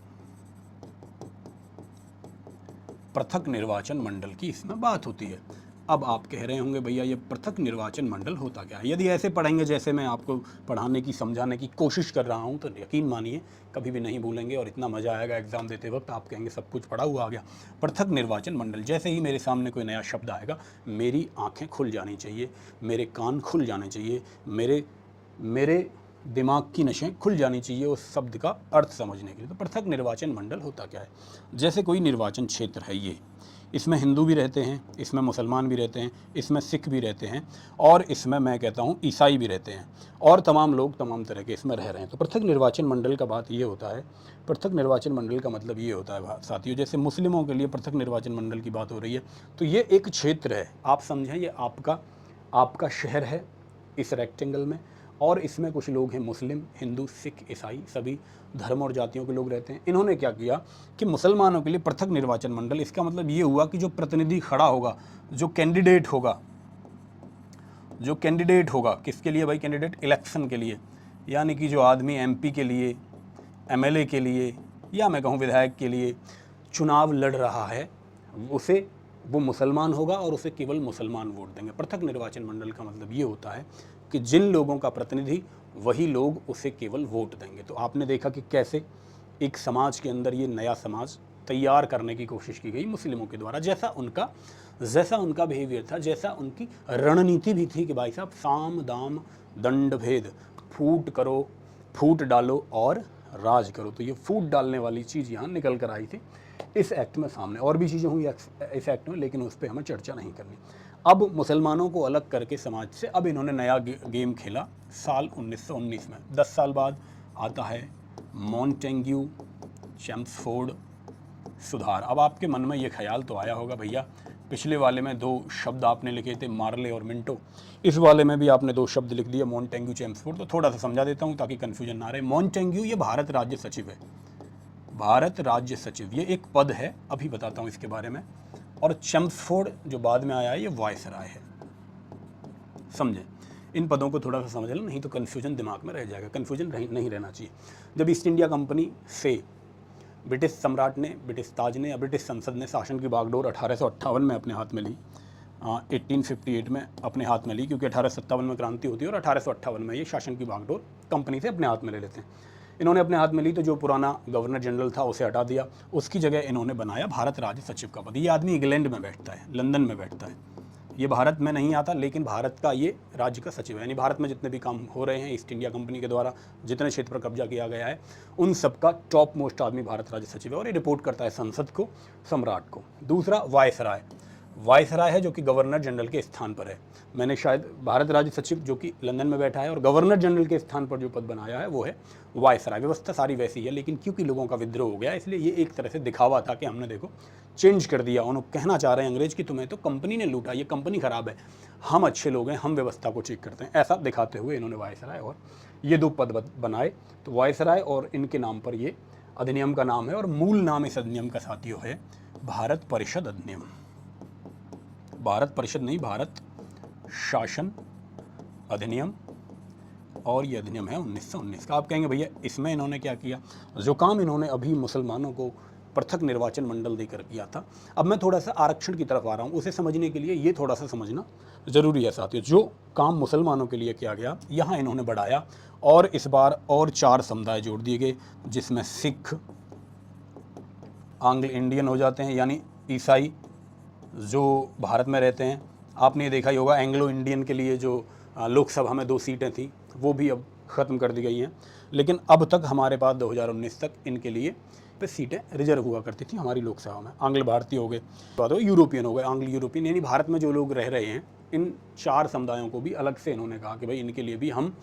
पृथक निर्वाचन मंडल की इसमें बात होती है। अब आप कह रहे होंगे भैया ये पृथक निर्वाचन मंडल होता क्या है? यदि ऐसे पढ़ेंगे जैसे मैं आपको पढ़ाने की, समझाने की कोशिश कर रहा हूँ, तो यकीन मानिए कभी भी नहीं भूलेंगे, और इतना मज़ा आएगा एग्ज़ाम देते वक्त, आप कहेंगे सब कुछ पढ़ा हुआ आ गया। पृथक निर्वाचन मंडल, जैसे ही मेरे सामने कोई नया शब्द आएगा, मेरी आँखें खुल जानी चाहिए, मेरे कान खुल जाने चाहिए, मेरे दिमाग की नसें खुल जानी चाहिए उस शब्द का अर्थ समझने के लिए। तो पृथक निर्वाचन मंडल होता क्या है? जैसे कोई निर्वाचन क्षेत्र है, इसमें हिंदू भी रहते हैं, इसमें मुसलमान भी रहते हैं, इसमें सिख भी रहते हैं, और इसमें मैं कहता हूँ ईसाई भी रहते हैं, और तमाम लोग तमाम तरह के इसमें रह रहे हैं। तो पृथक निर्वाचन मंडल का बात ये होता है, पृथक निर्वाचन मंडल का मतलब ये होता है साथियों, जैसे मुस्लिमों के लिए पृथक निर्वाचन मंडल की बात हो रही है, तो ये एक क्षेत्र है, आप समझें, ये आपका शहर है इस रेक्टेंगल में, और इसमें कुछ लोग हैं मुस्लिम, हिंदू, सिख, ईसाई, सभी धर्म और जातियों के लोग रहते हैं। इन्होंने क्या किया कि मुसलमानों के लिए पृथक निर्वाचन मंडल, इसका मतलब ये हुआ कि जो प्रतिनिधि खड़ा होगा, जो कैंडिडेट होगा, किसके लिए भाई कैंडिडेट, इलेक्शन के लिए, यानी कि जो आदमी एमपी के लिए, एमएलए के लिए, या मैं कहूँ विधायक के लिए चुनाव लड़ रहा है, उसे, वो मुसलमान होगा और उसे केवल मुसलमान वोट देंगे। पृथक निर्वाचन मंडल का मतलब ये होता है कि जिन लोगों का प्रतिनिधि, वही लोग उसे केवल वोट देंगे। तो आपने देखा कि कैसे एक समाज के अंदर ये नया समाज तैयार करने की कोशिश की गई मुस्लिमों के द्वारा, जैसा उनका बिहेवियर था, जैसा उनकी रणनीति भी थी कि भाई साहब साम दाम दंड भेद, फूट डालो और राज करो। तो ये फूट डालने वाली चीज़ यहाँ निकल कर आई थी इस एक्ट में सामने। और भी चीज़ें हुई इस एक्ट में, लेकिन उस पर हमें चर्चा नहीं करनी। अब मुसलमानों को अलग करके समाज से अब इन्होंने नया गेम खेला साल 1919 में। 10 साल बाद आता है मॉन्टेग्यू चेम्सफोर्ड सुधार। अब आपके मन में ये ख्याल तो आया होगा, भैया पिछले वाले में 2 शब्द आपने लिखे थे, मार्ले और मिंटो, इस वाले में भी आपने 2 शब्द लिख दिए, मॉन्टेग्यू चेम्सफोर्ड। तो थोड़ा सा समझा देता हूँ ताकि कन्फ्यूजन ना रहे। मॉन्टेग्यू ये भारत राज्य सचिव है, भारत राज्य सचिव, ये एक पद है, अभी बताता हूँ इसके बारे में। और चेम्सफोर्ड जो बाद में आया है, ये वायसराय है। समझें, इन पदों को थोड़ा सा समझ लें, नहीं तो कन्फ्यूजन दिमाग में रह जाएगा, कन्फ्यूजन नहीं रहना चाहिए। जब ईस्ट इंडिया कंपनी से ब्रिटिश सम्राट ने, ब्रिटिश ताज ने या ब्रिटिश संसद ने शासन की बागडोर 1858 में अपने हाथ में ली, 1858 में अपने हाथ में ली, क्योंकि 1857 में क्रांति होती है और 1858 में ये शासन की बागडोर कंपनी से अपने हाथ में ले लेते हैं। इन्होंने अपने हाथ में ली तो जो पुराना गवर्नर जनरल था उसे हटा दिया, उसकी जगह इन्होंने बनाया भारत राज्य सचिव का पद। ये आदमी इंग्लैंड में बैठता है, लंदन में बैठता है, ये भारत में नहीं आता, लेकिन भारत का ये राज्य का सचिव है। यानी भारत में जितने भी काम हो रहे हैं ईस्ट इंडिया कंपनी के द्वारा, जितने क्षेत्र पर कब्जा किया गया है, उन सबका टॉप मोस्ट आदमी भारत राज्य सचिव है, और ये रिपोर्ट करता है संसद को, सम्राट को। दूसरा वायसराय है, जो कि गवर्नर जनरल के स्थान पर है। मैंने शायद भारत राज्य सचिव जो कि लंदन में बैठा है, और गवर्नर जनरल के स्थान पर जो पद बनाया है वो है वायसराय। व्यवस्था सारी वैसी है, लेकिन क्योंकि लोगों का विद्रोह हो गया, इसलिए ये एक तरह से दिखावा था कि हमने देखो चेंज कर दिया। उन्होंने कहना चाह रहे हैं अंग्रेज कि तुम्हें तो कंपनी ने लूटा, ये कंपनी खराब है, हम अच्छे लोग हैं, हम व्यवस्था को चेक करते हैं, ऐसा दिखाते हुए इन्होंने वायसराय और ये 2 पद बनाए। तो वायसराय और इनके नाम पर ये अधिनियम का नाम है, और मूल नाम इस अधिनियम का साथियों है भारत परिषद अधिनियम। भारत परिषद नहीं, भारत शासन अधिनियम, और ये अधिनियम है 1919 का। आप कहेंगे भैया इसमें इन्होंने क्या किया, जो काम इन्होंने अभी मुसलमानों को पृथक निर्वाचन मंडल देकर किया था। अब मैं थोड़ा सा आरक्षण की तरफ आ रहा हूँ, उसे समझने के लिए ये थोड़ा सा समझना ज़रूरी है साथियों। जो काम मुसलमानों के लिए किया गया, यहाँ इन्होंने बढ़ाया, और इस बार और 4 समुदाय जोड़ दिए गए, जिसमें सिख, एंग्लो इंडियन हो जाते हैं, यानी ईसाई जो भारत में रहते हैं। आपने देखा ही होगा एंग्लो इंडियन के लिए जो लोकसभा में 2 सीटें थी, वो भी अब ख़त्म कर दी गई हैं, लेकिन अब तक हमारे पास 2019 तक इनके लिए पे सीटें रिजर्व हुआ करती थी हमारी लोकसभा में। आंग्ल भारतीय हो गए, तो यूरोपियन हो गए, आंग्ल यूरोपियन, यानी भारत में जो लोग रह रहे हैं, इन 4 समुदायों को भी अलग से इन्होंने कहा कि भाई इनके लिए भी हम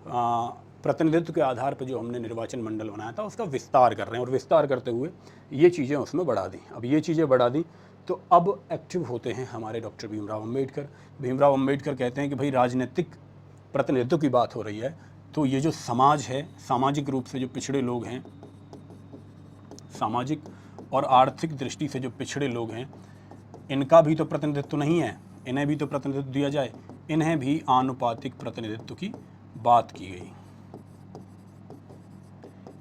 प्रतिनिधित्व के आधार पर जो हमने निर्वाचन मंडल बनाया था उसका विस्तार कर रहे हैं, और विस्तार करते हुए ये चीज़ें उसमें बढ़ा दी। अब ये चीज़ें बढ़ा दी तो अब एक्टिव होते हैं हमारे डॉक्टर भीमराव अम्बेडकर। भीमराव अम्बेडकर कहते हैं कि भाई राजनीतिक प्रतिनिधित्व की बात हो रही है, तो ये जो समाज है, सामाजिक रूप से जो पिछड़े लोग हैं, सामाजिक और आर्थिक दृष्टि से जो पिछड़े लोग हैं, इनका भी तो प्रतिनिधित्व नहीं है, इन्हें भी तो प्रतिनिधित्व दिया जाए। इन्हें भी आनुपातिक प्रतिनिधित्व की बात की गई,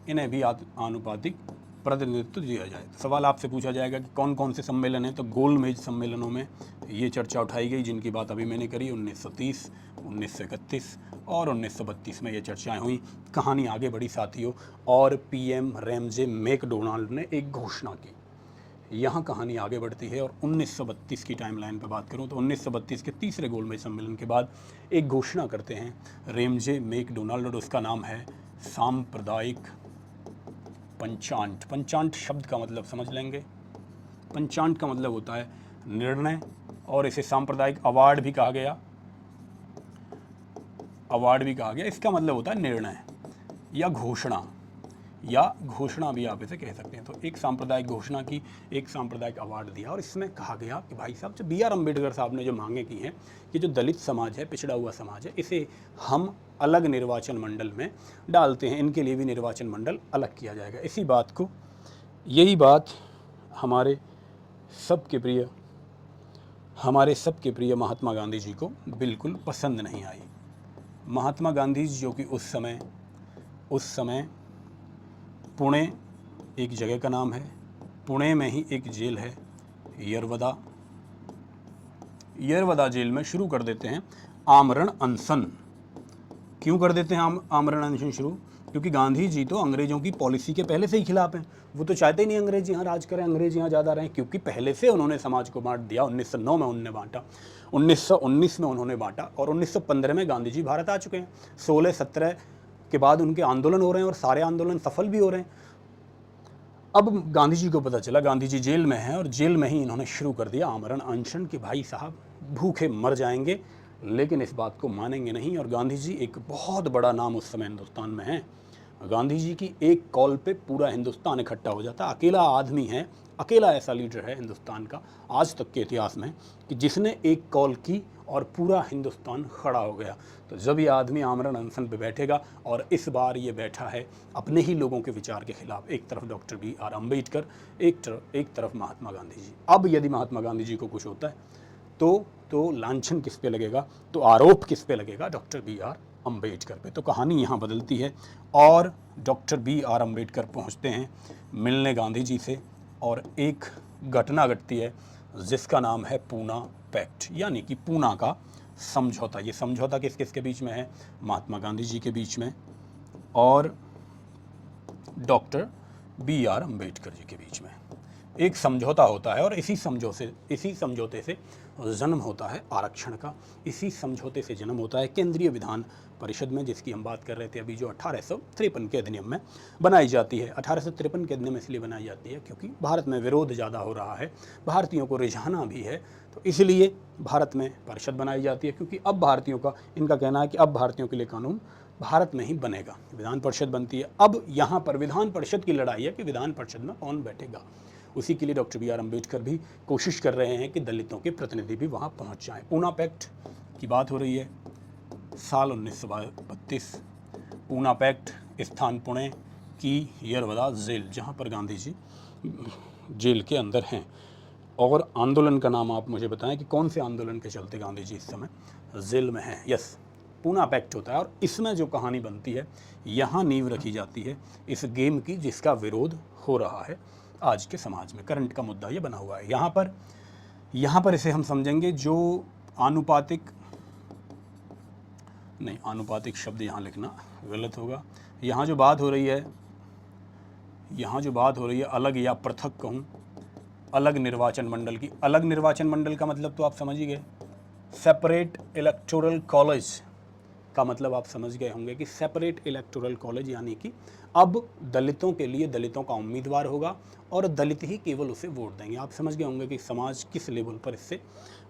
इन्हें भी आनुपातिक प्रतिनिधित्व दिया जाए। सवाल आपसे पूछा जाएगा कि कौन कौन से सम्मेलन हैं, तो गोलमेज सम्मेलनों में ये चर्चा उठाई गई, जिनकी बात अभी मैंने करी। 1930, 1931 और 1932 में ये चर्चाएं हुई। कहानी आगे बढ़ी साथियों, और पीएम रैमजे मैकडोनाल्ड ने एक घोषणा की। यहाँ कहानी आगे बढ़ती है, और 1932 की टाइमलाइन पर बात करूँ तो 1932 के तीसरे गोलमेज सम्मेलन के बाद एक घोषणा करते हैं रैमजे मैकडोनाल्ड, और उसका नाम है सांप्रदायिक पंचांट। पंचांट शब्द का मतलब समझ लेंगे, पंचांट का मतलब होता है निर्णय, और इसे सांप्रदायिक अवार्ड भी कहा गया, इसका मतलब होता है निर्णय या घोषणा, या घोषणा भी आप इसे कह सकते हैं। तो एक सांप्रदायिक घोषणा की, एक सांप्रदायिक अवार्ड दिया, और इसमें कहा गया कि भाई साहब, जो B.R. अम्बेडकर साहब ने जो मांगे की हैं कि जो दलित समाज है, पिछड़ा हुआ समाज है, इसे हम अलग निर्वाचन मंडल में डालते हैं, इनके लिए भी निर्वाचन मंडल अलग किया जाएगा। यही बात हमारे सबके प्रिय महात्मा गांधी जी को बिल्कुल पसंद नहीं आई। महात्मा गांधी जी, जो कि उस समय पुणे एक जगह का नाम है, पुणे में ही एक जेल है यरवदा जेल में शुरू कर देते हैं आमरण अनशन। क्यों कर देते हैं आमरण अनशन शुरू? क्योंकि गांधी जी तो अंग्रेजों की पॉलिसी के पहले से ही खिलाफ हैं। वो तो चाहते ही नहीं अंग्रेज यहाँ राज करें, अंग्रेज यहाँ ज़्यादा रहें, क्योंकि पहले से उन्होंने समाज को बांट दिया। 1909 में उन्होंने बांटा, 1919 में उन्होंने बांटा, और 1915 में गांधी जी भारत आ चुके हैं। 16-17 के बाद उनके आंदोलन हो रहे हैं, और सारे आंदोलन सफल भी हो रहे हैं। अब गांधी जी को पता चला गांधी जी जेल में हैं, और जेल में ही इन्होंने शुरू कर दिया आमरण अनशन कि भाई साहब भूखे मर जाएंगे, लेकिन इस बात को मानेंगे नहीं। और गांधी जी एक बहुत बड़ा नाम उस समय हिंदुस्तान में है। गांधी जी की एक कॉल पे पूरा हिंदुस्तान इकट्ठा हो जाता। अकेला आदमी है, अकेला ऐसा लीडर है हिंदुस्तान का आज तक के इतिहास में कि जिसने एक कॉल की और पूरा हिंदुस्तान खड़ा हो गया। तो जब ये आदमी आमरण अनशन पे बैठेगा, और इस बार ये बैठा है अपने ही लोगों के विचार के खिलाफ, एक तरफ डॉक्टर B.R. अम्बेडकर, एक तरफ महात्मा गांधी जी। अब यदि महात्मा गांधी जी को कुछ होता है तो लांछन किस पे लगेगा, तो आरोप किस पे लगेगा? Doctor B.R. अम्बेडकर पे। तो कहानी यहाँ बदलती है, और डॉक्टर B.R. अम्बेडकर पहुँचते हैं मिलने गांधी जी से, और एक घटना घटती है जिसका नाम है पूना पैक्ट, यानी कि पूना का समझौता। ये समझौता किस किस के बीच में है? महात्मा गांधी जी के बीच में और डॉक्टर B.R. अम्बेडकर जी के बीच में एक समझौता होता है। और इसी समझौते से जन्म होता है आरक्षण का। इसी समझौते से जन्म होता है केंद्रीय विधान परिषद में, जिसकी हम बात कर रहे थे अभी, जो 1853 के अधिनियम में बनाई जाती है। 1853 के अधिनियम इसलिए बनाई जाती है क्योंकि भारत में विरोध ज़्यादा हो रहा है, भारतीयों को रिझाना भी है, तो इसलिए भारत में परिषद बनाई जाती है। क्योंकि अब इनका कहना है कि अब भारतीयों के लिए कानून भारत में ही बनेगा, विधान परिषद बनती है। अब यहाँ पर विधान परिषद की लड़ाई है कि विधान परिषद में कौन बैठेगा। उसी के लिए डॉक्टर B.R. अम्बेडकर भी कोशिश कर रहे हैं कि दलितों के प्रतिनिधि भी वहाँ पहुँच जाएं। पूना पैक्ट की बात हो रही है, साल 1932। पूना पैक्ट, स्थान पुणे की यरवदा जेल, जहाँ पर गांधी जी जेल के अंदर हैं। और आंदोलन का नाम आप मुझे बताएं कि कौन से आंदोलन के चलते गांधी जी इस समय जेल में हैं। यस, पूना पैक्ट होता है। और इसमें जो कहानी बनती है, यहाँ नींव रखी जाती है इस गेम की जिसका विरोध हो रहा है आज के समाज में। करंट का मुद्दा ये बना हुआ है। यहाँ पर इसे हम समझेंगे जो आनुपातिक शब्द यहाँ लिखना गलत होगा। यहाँ जो बात हो रही है अलग या पृथक कहूँ, अलग निर्वाचन मंडल की। अलग निर्वाचन मंडल का मतलब तो आप समझ ही गए। सेपरेट इलेक्टोरल कॉलेज का मतलब आप समझ गए होंगे कि सेपरेट इलेक्टोरल कॉलेज, यानी कि अब दलितों के लिए दलितों का उम्मीदवार होगा और दलित ही केवल उसे वोट देंगे। आप समझ गए होंगे कि समाज किस लेवल पर इससे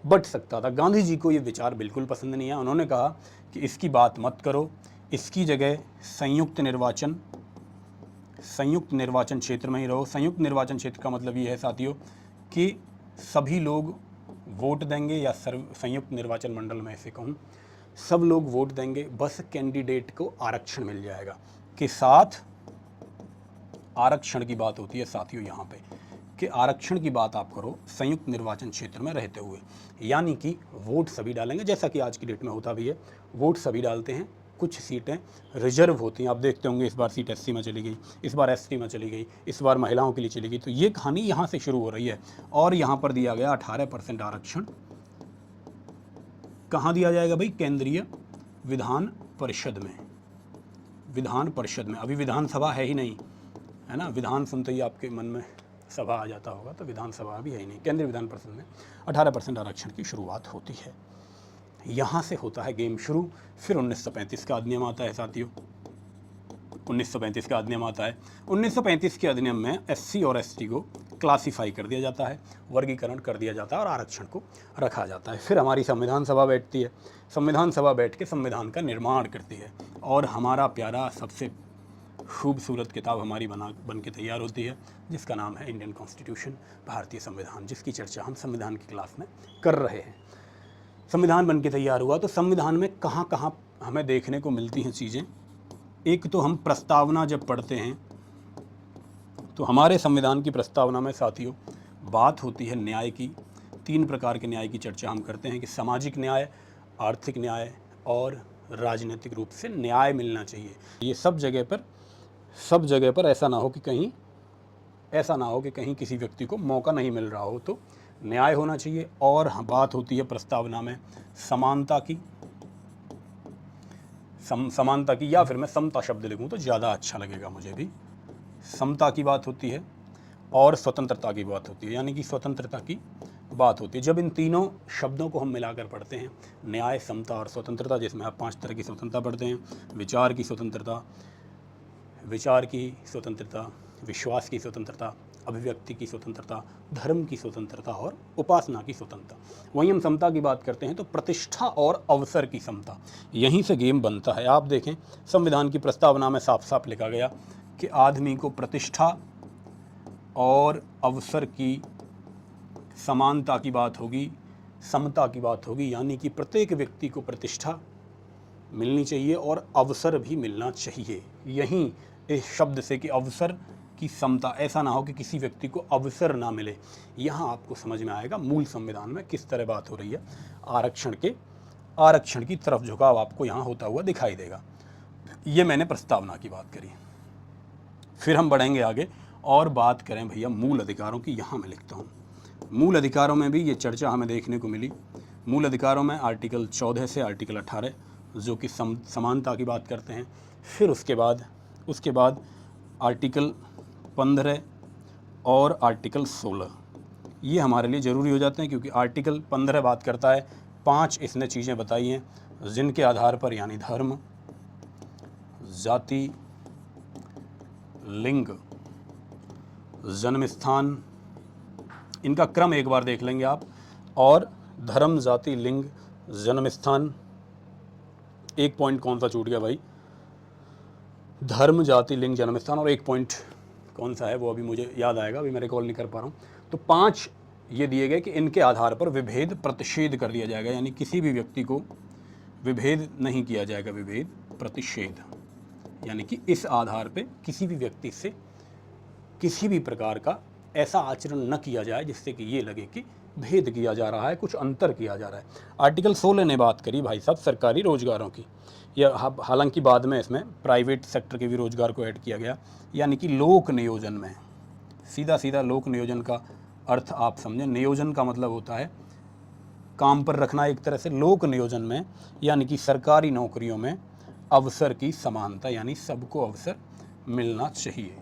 बट सकता था। गांधी जी को ये विचार बिल्कुल पसंद नहीं है। उन्होंने कहा कि इसकी बात मत करो, इसकी जगह संयुक्त निर्वाचन क्षेत्र में ही रहो। संयुक्त निर्वाचन क्षेत्र का मतलब ये है साथियों कि सभी लोग वोट देंगे, या संयुक्त निर्वाचन मंडल में ऐसे कहूँ, सब लोग वोट देंगे, बस कैंडिडेट को आरक्षण मिल जाएगा। के साथ आरक्षण की बात होती है साथियों यहाँ पे, कि आरक्षण की बात आप करो संयुक्त निर्वाचन क्षेत्र में रहते हुए, यानी कि वोट सभी डालेंगे, जैसा कि आज की डेट में होता भी है। वोट सभी डालते हैं, कुछ सीटें रिजर्व होती हैं। आप देखते होंगे इस बार सीट SC में चली गई, इस बार ST में चली गई, इस बार महिलाओं के लिए चली गई। तो ये कहानी यहाँ से शुरू हो रही है। और यहाँ पर दिया गया 18% आरक्षण। कहाँ दिया जाएगा भाई? केंद्रीय विधान परिषद में। अभी विधानसभा है ही नहीं, है ना। विधान सुनते ही आपके मन में सभा आ जाता होगा, तो विधानसभा भी है ही नहीं। केंद्रीय विधान परिषद में 18% आरक्षण की शुरुआत होती है। यहाँ से होता है गेम शुरू। फिर 1935 का अधिनियम आता है साथियों। 1935 का अधिनियम आता है। 1935 के अधिनियम में SC और ST को क्लासीफाई कर दिया जाता है, वर्गीकरण कर दिया जाता है और आरक्षण को रखा जाता है। फिर हमारी संविधान सभा बैठती है, संविधान सभा बैठ के संविधान का निर्माण करती है और हमारा प्यारा सबसे खूबसूरत किताब हमारी बन के तैयार होती है, जिसका नाम है इंडियन कॉन्स्टिट्यूशन, भारतीय संविधान, जिसकी चर्चा हम संविधान की क्लास में कर रहे हैं। संविधान बन के तैयार हुआ तो संविधान में कहाँ कहाँ हमें देखने को मिलती हैं चीज़ें। एक तो हम प्रस्तावना जब पढ़ते हैं तो हमारे संविधान की प्रस्तावना में साथियों बात होती है न्याय की। 3 प्रकार के न्याय की चर्चा हम करते हैं कि सामाजिक न्याय, आर्थिक न्याय और राजनीतिक रूप से न्याय मिलना चाहिए। ये सब जगह पर ऐसा ना हो कि कहीं किसी व्यक्ति को मौका नहीं मिल रहा हो, तो न्याय होना चाहिए। और बात होती है प्रस्तावना में समानता की, समानता की, या फिर मैं समता शब्द लिखूं तो ज़्यादा अच्छा लगेगा मुझे भी। समता की बात होती है और स्वतंत्रता की बात होती है, यानी कि स्वतंत्रता की बात होती है। जब इन तीनों शब्दों को हम मिलाकर पढ़ते हैं, न्याय, समता और स्वतंत्रता, जिसमें आप 5 तरह की स्वतंत्रता पढ़ते हैं, विचार की स्वतंत्रता, विश्वास की स्वतंत्रता, अभिव्यक्ति की स्वतंत्रता, धर्म की स्वतंत्रता और उपासना की स्वतंत्रता। वहीं हम समता की बात करते हैं तो प्रतिष्ठा और अवसर की समता, यहीं से गेम बनता है। आप देखें संविधान की प्रस्तावना में साफ साफ लिखा गया कि आदमी को प्रतिष्ठा और अवसर की समानता की बात होगी, समता की बात होगी, यानी कि प्रत्येक व्यक्ति को प्रतिष्ठा मिलनी चाहिए और अवसर भी मिलना चाहिए। यहीं इस शब्द से कि अवसर की समता, ऐसा ना हो कि किसी व्यक्ति को अवसर ना मिले। यहाँ आपको समझ में आएगा मूल संविधान में किस तरह बात हो रही है। आरक्षण की तरफ झुकाव आपको यहाँ होता हुआ दिखाई देगा। ये मैंने प्रस्तावना की बात करी। फिर हम बढ़ेंगे आगे और बात करें भैया मूल अधिकारों की। यहाँ मैं लिखता हूँ मूल अधिकारों में भी ये चर्चा हमें देखने को मिली। मूल अधिकारों में आर्टिकल 14 से आर्टिकल 18 जो कि समानता की बात करते हैं। फिर उसके बाद आर्टिकल 15 और आर्टिकल 16 ये हमारे लिए ज़रूरी हो जाते हैं, क्योंकि आर्टिकल 15 बात करता है 5 इसने चीज़ें बताई हैं जिनके आधार पर, यानी धर्म, जाति, लिंग, जन्म स्थान, इनका क्रम एक बार देख लेंगे आप। और धर्म, जाति, लिंग, जन्म स्थान, एक पॉइंट कौन सा छूट गया भाई, धर्म, जाति, लिंग, जन्म स्थान, और एक पॉइंट कौन सा है वो अभी मुझे याद आएगा, अभी मैं रिकॉल नहीं कर पा रहा हूँ। तो 5 ये दिए गए कि इनके आधार पर विभेद प्रतिषेध कर दिया जाएगा, यानी किसी भी व्यक्ति को विभेद नहीं किया जाएगा। विभेद प्रतिषेध यानी कि इस आधार पे किसी भी व्यक्ति से किसी भी प्रकार का ऐसा आचरण न किया जाए जिससे कि ये लगे कि भेद किया जा रहा है, कुछ अंतर किया जा रहा है। आर्टिकल 16 ने बात करी भाई साहब सरकारी रोजगारों की। यह हालांकि बाद में इसमें प्राइवेट सेक्टर के भी रोजगार को ऐड किया गया, यानी कि लोक नियोजन में। सीधा लोक नियोजन का अर्थ आप समझें, नियोजन का मतलब होता है काम पर रखना एक तरह से। लोक नियोजन में यानी कि सरकारी नौकरियों में अवसर की समानता, यानी सबको अवसर मिलना चाहिए।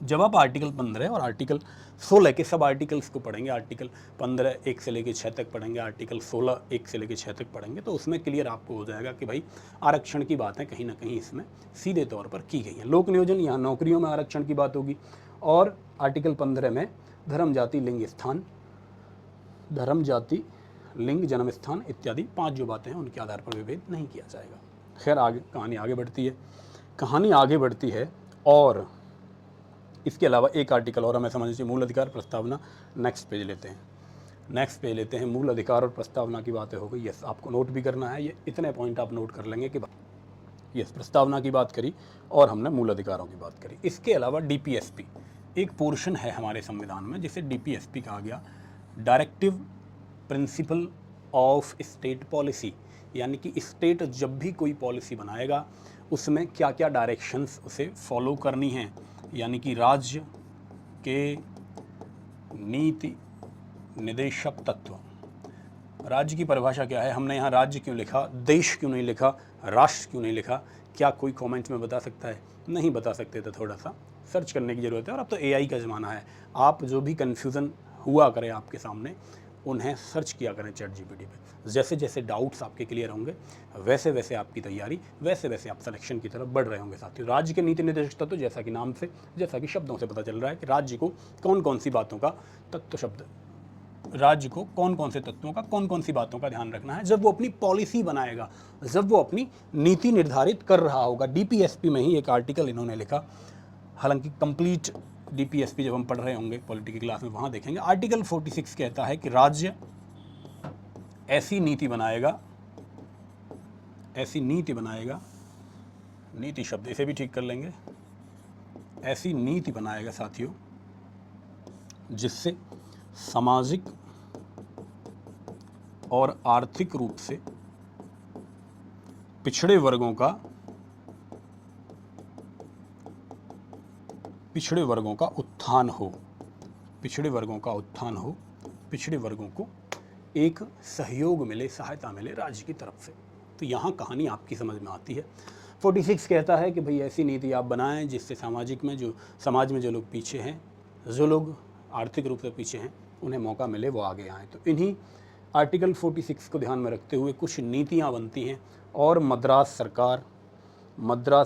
जब आप आर्टिकल 15 और आर्टिकल 16 के सब आर्टिकल्स को पढ़ेंगे, आर्टिकल 15 1 से लेकर 6 तक पढ़ेंगे, आर्टिकल 16 1 से लेकर 6 तक पढ़ेंगे, तो उसमें क्लियर आपको हो जाएगा कि भाई आरक्षण की बातें कहीं ना कहीं इसमें सीधे तौर पर की गई हैं। लोक नियोजन, यहाँ नौकरियों में आरक्षण की बात होगी। और आर्टिकल 15 में धर्म, जाति, लिंग, स्थान, धर्म, जाति, लिंग, जन्म स्थान इत्यादि 5 जो बातें हैं उनके आधार पर विभेद नहीं किया जाएगा। खैर आगे कहानी आगे बढ़ती है और इसके अलावा एक आर्टिकल और हमें समझ लीजिए, मूल अधिकार प्रस्तावना। नेक्स्ट पेज लेते हैं मूल अधिकार और प्रस्तावना की बातें हो गई। यस, आपको नोट भी करना है, ये इतने पॉइंट आप नोट कर लेंगे कि यस प्रस्तावना की बात करी और हमने मूल अधिकारों की बात करी। इसके अलावा DPSP एक पोर्शन है हमारे संविधान में जिसे DPSP कहा गया, directive principle of state policy, यानी कि स्टेट जब भी कोई पॉलिसी बनाएगा उसमें क्या क्या डायरेक्शंस उसे फॉलो करनी हैं, यानी कि राज्य के नीति निदेशक तत्व। राज्य की परिभाषा क्या है, हमने यहाँ राज्य क्यों लिखा, देश क्यों नहीं लिखा, राष्ट्र क्यों नहीं लिखा, क्या कोई कमेंट में बता सकता है? नहीं बता सकते तो थोड़ा सा सर्च करने की ज़रूरत है। और अब तो AI का ज़माना है, आप जो भी कन्फ्यूज़न हुआ करे आपके सामने उन्हें सर्च किया करें ChatGPT पे। जैसे जैसे डाउट्स आपके क्लियर होंगे वैसे वैसे आपकी तैयारी, वैसे वैसे आप सिलेक्शन की तरफ बढ़ रहे होंगे साथियों। राज्य के नीति निर्देशक तत्व, जैसा कि नाम से, जैसा कि शब्दों से पता चल रहा है कि राज्य को कौन कौन सी बातों का तत्व शब्द, राज्य को कौन कौन से तत्वों का, कौन कौन सी बातों का ध्यान रखना है जब वो अपनी पॉलिसी बनाएगा, जब वो अपनी नीति निर्धारित कर रहा होगा। DPSP में ही एक आर्टिकल इन्होंने लिखा, हालांकि कंप्लीट DPSP जब हम पढ़ रहे होंगे पॉलिटी की क्लास में वहाँ देखेंगे। आर्टिकल 46 कहता है कि राज्य ऐसी नीति बनाएगा, नीति शब्द इसे भी ठीक कर लेंगे, ऐसी नीति बनाएगा साथियों जिससे सामाजिक और आर्थिक रूप से पिछड़े वर्गों का उत्थान हो, पिछड़े वर्गों को एक सहयोग मिले, सहायता मिले राज्य की तरफ से। तो यहाँ कहानी आपकी समझ में आती है। 46 कहता है कि भाई ऐसी नीति आप बनाएं जिससे समाज में जो लोग पीछे हैं, जो लोग आर्थिक रूप से पीछे हैं, उन्हें मौका मिले वो आगे आएँ। तो इन्हीं आर्टिकल 46 को ध्यान में रखते हुए कुछ नीतियाँ बनती हैं और मद्रास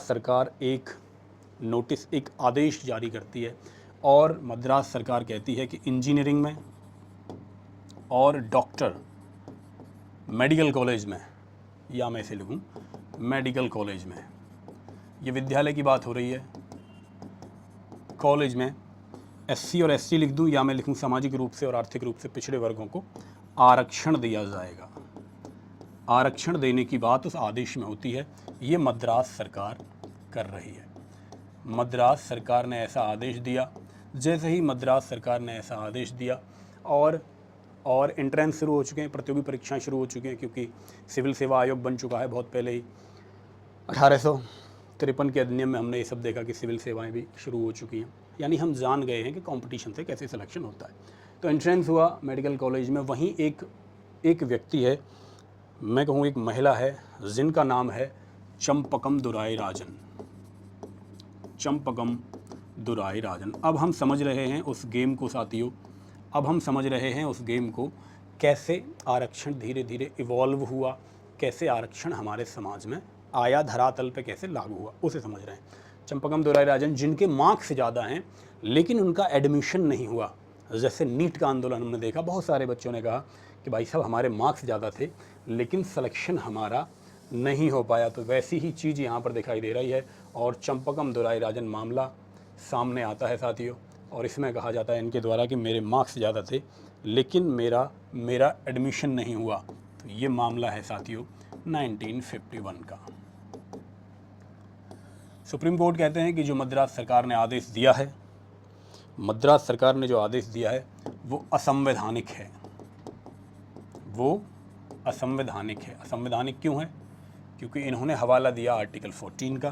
सरकार एक नोटिस, एक आदेश जारी करती है और मद्रास सरकार कहती है कि इंजीनियरिंग में और डॉक्टर मेडिकल कॉलेज में, या मैं इसे लिखूँ मेडिकल कॉलेज में, ये विद्यालय की बात हो रही है, कॉलेज में SC और ST लिख दूँ या मैं लिखूँ सामाजिक रूप से और आर्थिक रूप से पिछड़े वर्गों को आरक्षण दिया जाएगा। आरक्षण देने की बात उस आदेश में होती है। ये मद्रास सरकार कर रही है। मद्रास सरकार ने ऐसा आदेश दिया। जैसे ही मद्रास सरकार ने ऐसा आदेश दिया और एंट्रेंस शुरू हो चुके हैं, प्रतियोगी परीक्षाएं शुरू हो चुकी हैं, क्योंकि सिविल सेवा आयोग बन चुका है बहुत पहले ही। 1853 के अधिनियम में हमने ये सब देखा कि सिविल सेवाएं भी शुरू हो चुकी हैं, यानी हम जान गए हैं कि कंपटीशन से कैसे सिलेक्शन होता है। तो एंट्रेंस हुआ मेडिकल कॉलेज में। वहीं एक व्यक्ति है, मैं कहूँ एक महिला है, जिनका नाम है चंपकम दुराई राजन। अब हम समझ रहे हैं उस गेम को साथियों, कैसे आरक्षण धीरे धीरे इवॉल्व हुआ, कैसे आरक्षण हमारे समाज में आया, धरातल पे कैसे लागू हुआ, उसे समझ रहे हैं। चंपकम दुराई राजन जिनके मार्क्स ज़्यादा हैं लेकिन उनका एडमिशन नहीं हुआ। जैसे नीट का आंदोलन हमने देखा, बहुत सारे बच्चों ने कहा कि भाई साहब हमारे मार्क्स ज़्यादा थे लेकिन सिलेक्शन हमारा नहीं हो पाया। तो वैसी ही चीज़ यहाँ पर दिखाई दे रही है और चंपकम दुराई राजन मामला सामने आता है साथियों, और इसमें कहा जाता है इनके द्वारा कि मेरे मार्क्स ज़्यादा थे लेकिन मेरा एडमिशन नहीं हुआ। तो ये मामला है साथियों 1951 का। सुप्रीम कोर्ट कहते हैं कि जो मद्रास सरकार ने आदेश दिया है, मद्रास सरकार ने जो आदेश दिया है वो असंवैधानिक है। असंवैधानिक क्यों है? क्योंकि इन्होंने हवाला दिया आर्टिकल 14 का,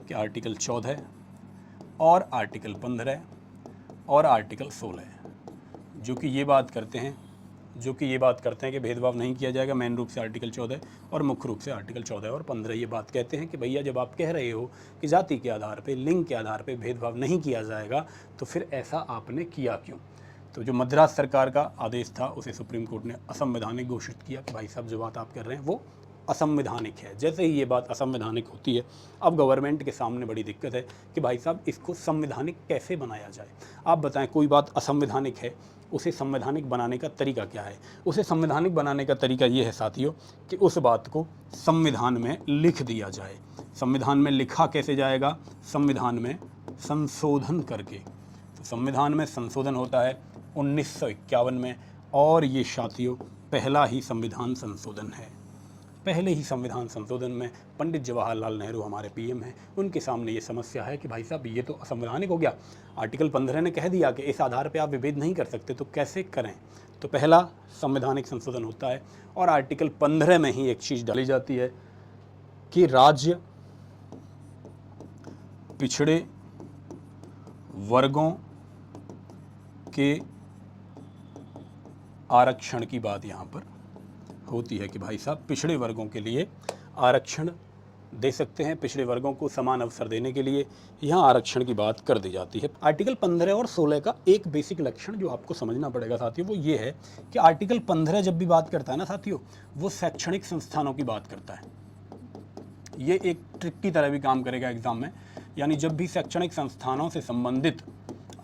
कि आर्टिकल 14 और आर्टिकल 15 और आर्टिकल 16, जो कि ये बात करते हैं कि भेदभाव नहीं किया जाएगा। मेन रूप से आर्टिकल 14 और मुख्य रूप से आर्टिकल 14 और 15 ये बात कहते हैं कि भैया जब आप कह रहे हो कि जाति के आधार पे, लिंग के आधार पे भेदभाव नहीं किया जाएगा तो फिर ऐसा आपने किया क्यों? तो जो मद्रास सरकार का आदेश था उसे सुप्रीम कोर्ट ने असंवैधानिक घोषित किया कि भाई साहब जो बात आप कर रहे हैं वो असंवैधानिक है। जैसे ही ये बात असंवैधानिक होती है, अब गवर्नमेंट के सामने बड़ी दिक्कत है कि भाई साहब इसको संवैधानिक कैसे बनाया जाए। आप बताएं, कोई बात असंवैधानिक है, उसे संवैधानिक बनाने का तरीका क्या है? उसे संवैधानिक बनाने का तरीका ये है साथियों कि उस बात को संविधान में लिख दिया जाए। संविधान में लिखा कैसे जाएगा? संविधान में संशोधन करके। तो संविधान में संशोधन होता है 1951 में, और ये साथियों पहला ही संविधान संशोधन है। पहले ही संविधान संशोधन में पंडित जवाहरलाल नेहरू हमारे PM हैं, उनके सामने ये समस्या है कि भाई साहब ये तो असंवैधानिक हो गया। आर्टिकल 15 ने कह दिया कि इस आधार पे आप विभेद नहीं कर सकते, तो कैसे करें? तो पहला संवैधानिक संशोधन होता है और आर्टिकल 15 में ही एक चीज़ डाली जाती है कि राज्य पिछड़े वर्गों के आरक्षण की बात यहाँ पर होती है कि भाई साहब पिछड़े वर्गों के लिए आरक्षण दे सकते हैं। पिछड़े वर्गों को समान अवसर देने के लिए यहाँ आरक्षण की बात कर दी जाती है। आर्टिकल 15 और 16 का एक बेसिक लक्षण जो आपको समझना पड़ेगा साथियों, वो ये है कि आर्टिकल 15 जब भी बात करता है ना साथियों, वो शैक्षणिक संस्थानों की बात करता है। ये एक ट्रिक की तरह भी काम करेगा एग्जाम में, यानी जब भी शैक्षणिक संस्थानों से संबंधित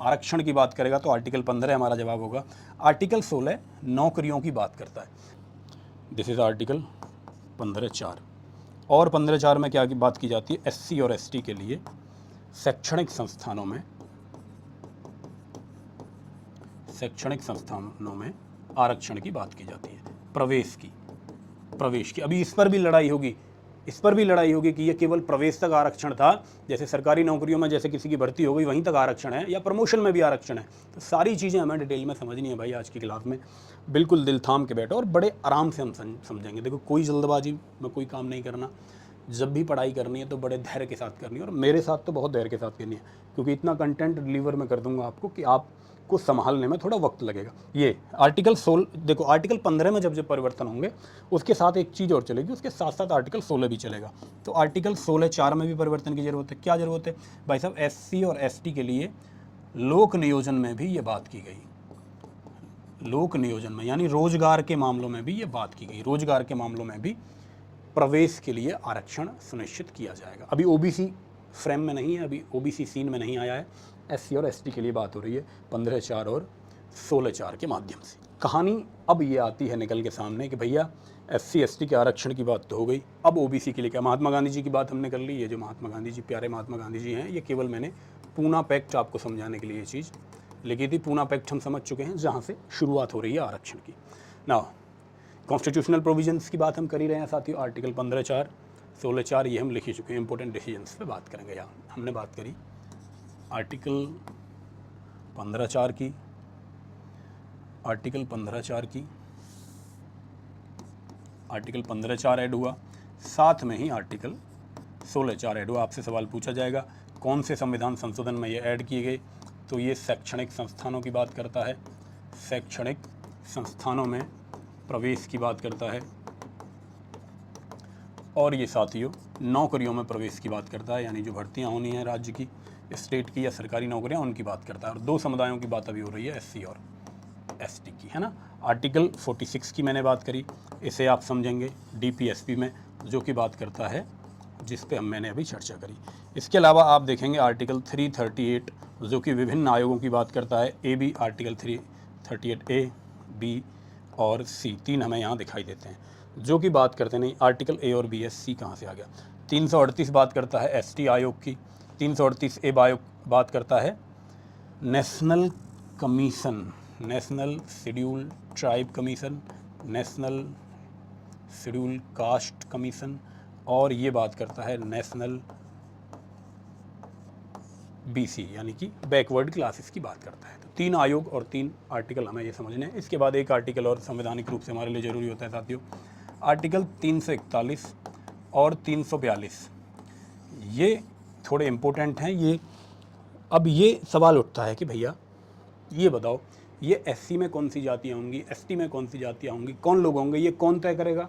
आरक्षण की बात करेगा तो आर्टिकल 15 हमारा जवाब होगा। आर्टिकल 16 नौकरियों की बात करता है। दिस इज आर्टिकल 15(4) और 15(4) में क्या की बात की जाती है, एससी और एसटी के लिए शैक्षणिक संस्थानों में आरक्षण की बात की जाती है। प्रवेश की अभी इस पर भी लड़ाई होगी कि ये केवल प्रवेश तक आरक्षण था, जैसे सरकारी नौकरियों में जैसे किसी की भर्ती हो गई वहीं तक आरक्षण है, या प्रमोशन में भी आरक्षण है। तो सारी चीज़ें हमें डिटेल में समझनी है भाई आज की क्लास में। बिल्कुल दिल थाम के बैठो और बड़े आराम से हम समझेंगे। देखो कोई जल्दबाजी में कोई काम नहीं करना, जब भी पढ़ाई करनी है तो बड़े धैर्य के साथ करनी है, और मेरे साथ तो बहुत धैर्य के साथ करनी है, क्योंकि इतना कंटेंट डिलीवर मैं कर दूंगा आपको कि आपको संभालने में थोड़ा वक्त लगेगा। ये आर्टिकल 16 देखो, आर्टिकल 15 में जब परिवर्तन होंगे उसके साथ एक चीज़ और चलेगी, उसके साथ साथ आर्टिकल 16 भी चलेगा। तो आर्टिकल 16(4) में भी परिवर्तन की जरूरत है। क्या जरूरत है भाई साहब, एससी और एसटी के लिए लोक नियोजन में भी ये बात की गई। लोक नियोजन में यानी रोजगार के मामलों में भी ये बात की गई। रोजगार के मामलों में भी प्रवेश के लिए आरक्षण सुनिश्चित किया जाएगा। अभी ओबीसी फ्रेम में नहीं है, अभी ओबीसी सीन में नहीं आया है। एससी और एसटी के लिए बात हो रही है 15(4) और 16(4) के माध्यम से। कहानी अब ये आती है निकल के सामने कि भैया एससी एसटी के आरक्षण की बात तो हो गई, अब ओबीसी के लिए क्या। महात्मा गांधी जी की बात हमने कर ली। ये जो महात्मा गांधी जी, प्यारे महात्मा गांधी जी हैं, ये केवल मैंने पूना पैक्ट आपको समझाने के लिए ये चीज़ लिखी थी। पूना पैक्ट हम समझ चुके हैं, जहाँ से शुरुआत हो रही है आरक्षण की। ना कॉन्स्टिट्यूशनल प्रोविजंस की बात हम कर ही रहे हैं साथियों। आर्टिकल 15(4), 16(4) ये हम लिख ही चुके हैं। इंपॉर्टेंट डिसीजंस पे बात करेंगे। यहाँ हमने बात करी आर्टिकल 15(4) की, आर्टिकल 15(4) ऐड हुआ, साथ में ही आर्टिकल 16(4) ऐड हुआ। आपसे सवाल पूछा जाएगा कौन से संविधान संशोधन में ये ऐड किए गए, तो ये शैक्षणिक संस्थानों की बात करता है। शैक्षणिक संस्थानों में प्रवेश की बात करता है, और ये साथियों नौकरियों में प्रवेश की बात करता है, यानी जो भर्तियां होनी है राज्य की, स्टेट की या सरकारी नौकरियां, उनकी बात करता है। और दो समुदायों की बात अभी हो रही है, एससी और एसटी की, है ना। आर्टिकल 46 की मैंने बात करी, इसे आप समझेंगे डीपीएसपी में, जो कि बात करता है जिस पे मैंने अभी चर्चा करी। इसके अलावा आप देखेंगे आर्टिकल 338 जो कि विभिन्न आयोगों की बात करता है। A B article 338A, B और C, 3 हमें यहाँ दिखाई देते हैं, जो कि बात करते नहीं आर्टिकल A और B है। C कहाँ से आ गया। 338 बात करता है ST आयोग की। 338A बात करता है national commission, national schedule tribe commission, national schedule caste commission, और ये बात करता है नेशनल BC यानी कि बैकवर्ड क्लासेस की बात करता है। तो 3 आयोग और 3 आर्टिकल हमें ये समझने हैं। इसके बाद एक आर्टिकल और संवैधानिक रूप से हमारे लिए ज़रूरी होता है साथियों, आर्टिकल 341 और 342। ये थोड़े इम्पोर्टेंट हैं। अब ये सवाल उठता है कि भैया ये बताओ, ये SC में कौन सी जातियाँ होंगी, ST में कौन सी जातियाँ होंगी, कौन लोग होंगे, ये कौन तय करेगा।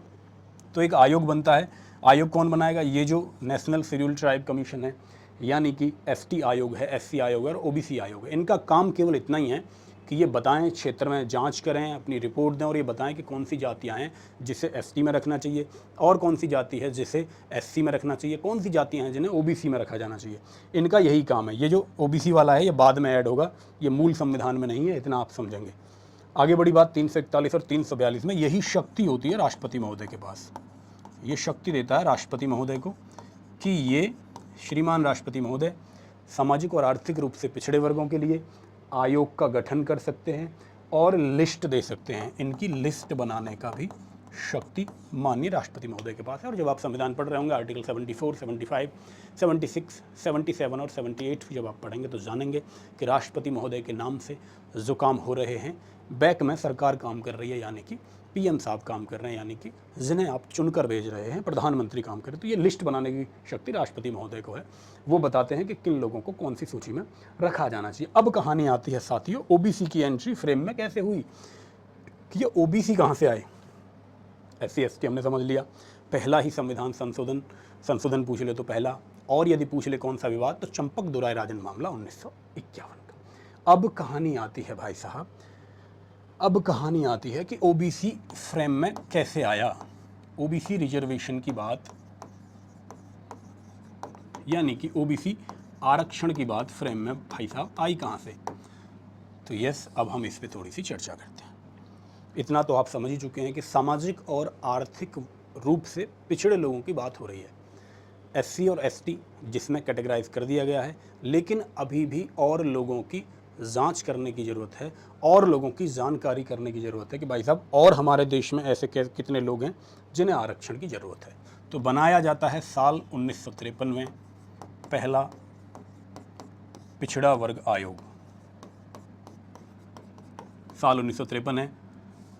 तो एक आयोग बनता है। आयोग कौन बनाएगा, ये जो नेशनल शेड्यूल ट्राइब कमीशन है, यानी कि ST आयोग है, SC आयोग है और OBC आयोग है। इनका काम केवल इतना ही है कि ये बताएं, क्षेत्र में जांच करें, अपनी रिपोर्ट दें और ये बताएं कि कौन सी जातियां हैं जिसे ST में रखना चाहिए और कौन सी जाति है जिसे SC में रखना चाहिए, कौन सी जातियां हैं जिन्हें OBC में रखा जाना चाहिए। इनका यही काम है। ये जो OBC वाला है ये बाद में ऐड होगा, ये मूल संविधान में नहीं है, इतना आप समझेंगे। आगे बड़ी बात 341 और 342 में यही शक्ति होती है राष्ट्रपति महोदय के पास। ये शक्ति देता है राष्ट्रपति महोदय को कि ये श्रीमान राष्ट्रपति महोदय सामाजिक और आर्थिक रूप से पिछड़े वर्गों के लिए आयोग का गठन कर सकते हैं और लिस्ट दे सकते हैं। इनकी लिस्ट बनाने का भी शक्ति माननीय राष्ट्रपति महोदय के पास है। और जब आप संविधान पढ़ रहे होंगे आर्टिकल 74, 75, 76, 77 और 78 जब आप पढ़ेंगे तो जानेंगे कि राष्ट्रपति महोदय के नाम से जो काम हो रहे हैं, बैक में सरकार काम कर रही है, यानी कि PM साहब काम कर रहे हैं, यानी कि जिन्हें आप चुनकर भेज रहे हैं, प्रधानमंत्री काम कर रहे हैं। तो ये लिस्ट बनाने की शक्ति राष्ट्रपति महोदय को है। वो बताते हैं कि किन लोगों को कौन सी सूची में रखा जाना चाहिए। अब कहानी आती है साथियों OBC की एंट्री फ्रेम में कैसे हुई, कि ये OBC कहाँ से आए। SC ST हमने समझ लिया, पहला ही संविधान संशोधन पूछ ले तो पहला, और यदि पूछ ले कौन सा विवाद तो चंपक दुराय राजन मामला 1951 का। अब कहानी आती है भाई साहब, अब कहानी आती है कि ओबीसी फ्रेम में कैसे आया। ओबीसी रिजर्वेशन की बात, यानी कि ओबीसी आरक्षण की बात फ्रेम में भाई साहब आई कहाँ से। तो यस, अब हम इस पे थोड़ी सी चर्चा करते हैं। इतना तो आप समझ ही चुके हैं कि सामाजिक और आर्थिक रूप से पिछड़े लोगों की बात हो रही है। एससी और एसटी जिसमें कैटेगराइज कर दिया गया है, लेकिन अभी भी और लोगों की जांच करने की ज़रूरत है, और लोगों की जानकारी करने की ज़रूरत है कि भाई साहब और हमारे देश में ऐसे कितने लोग हैं जिन्हें आरक्षण की ज़रूरत है। तो बनाया जाता है साल 1953 में पहला पिछड़ा वर्ग आयोग। साल 1953 है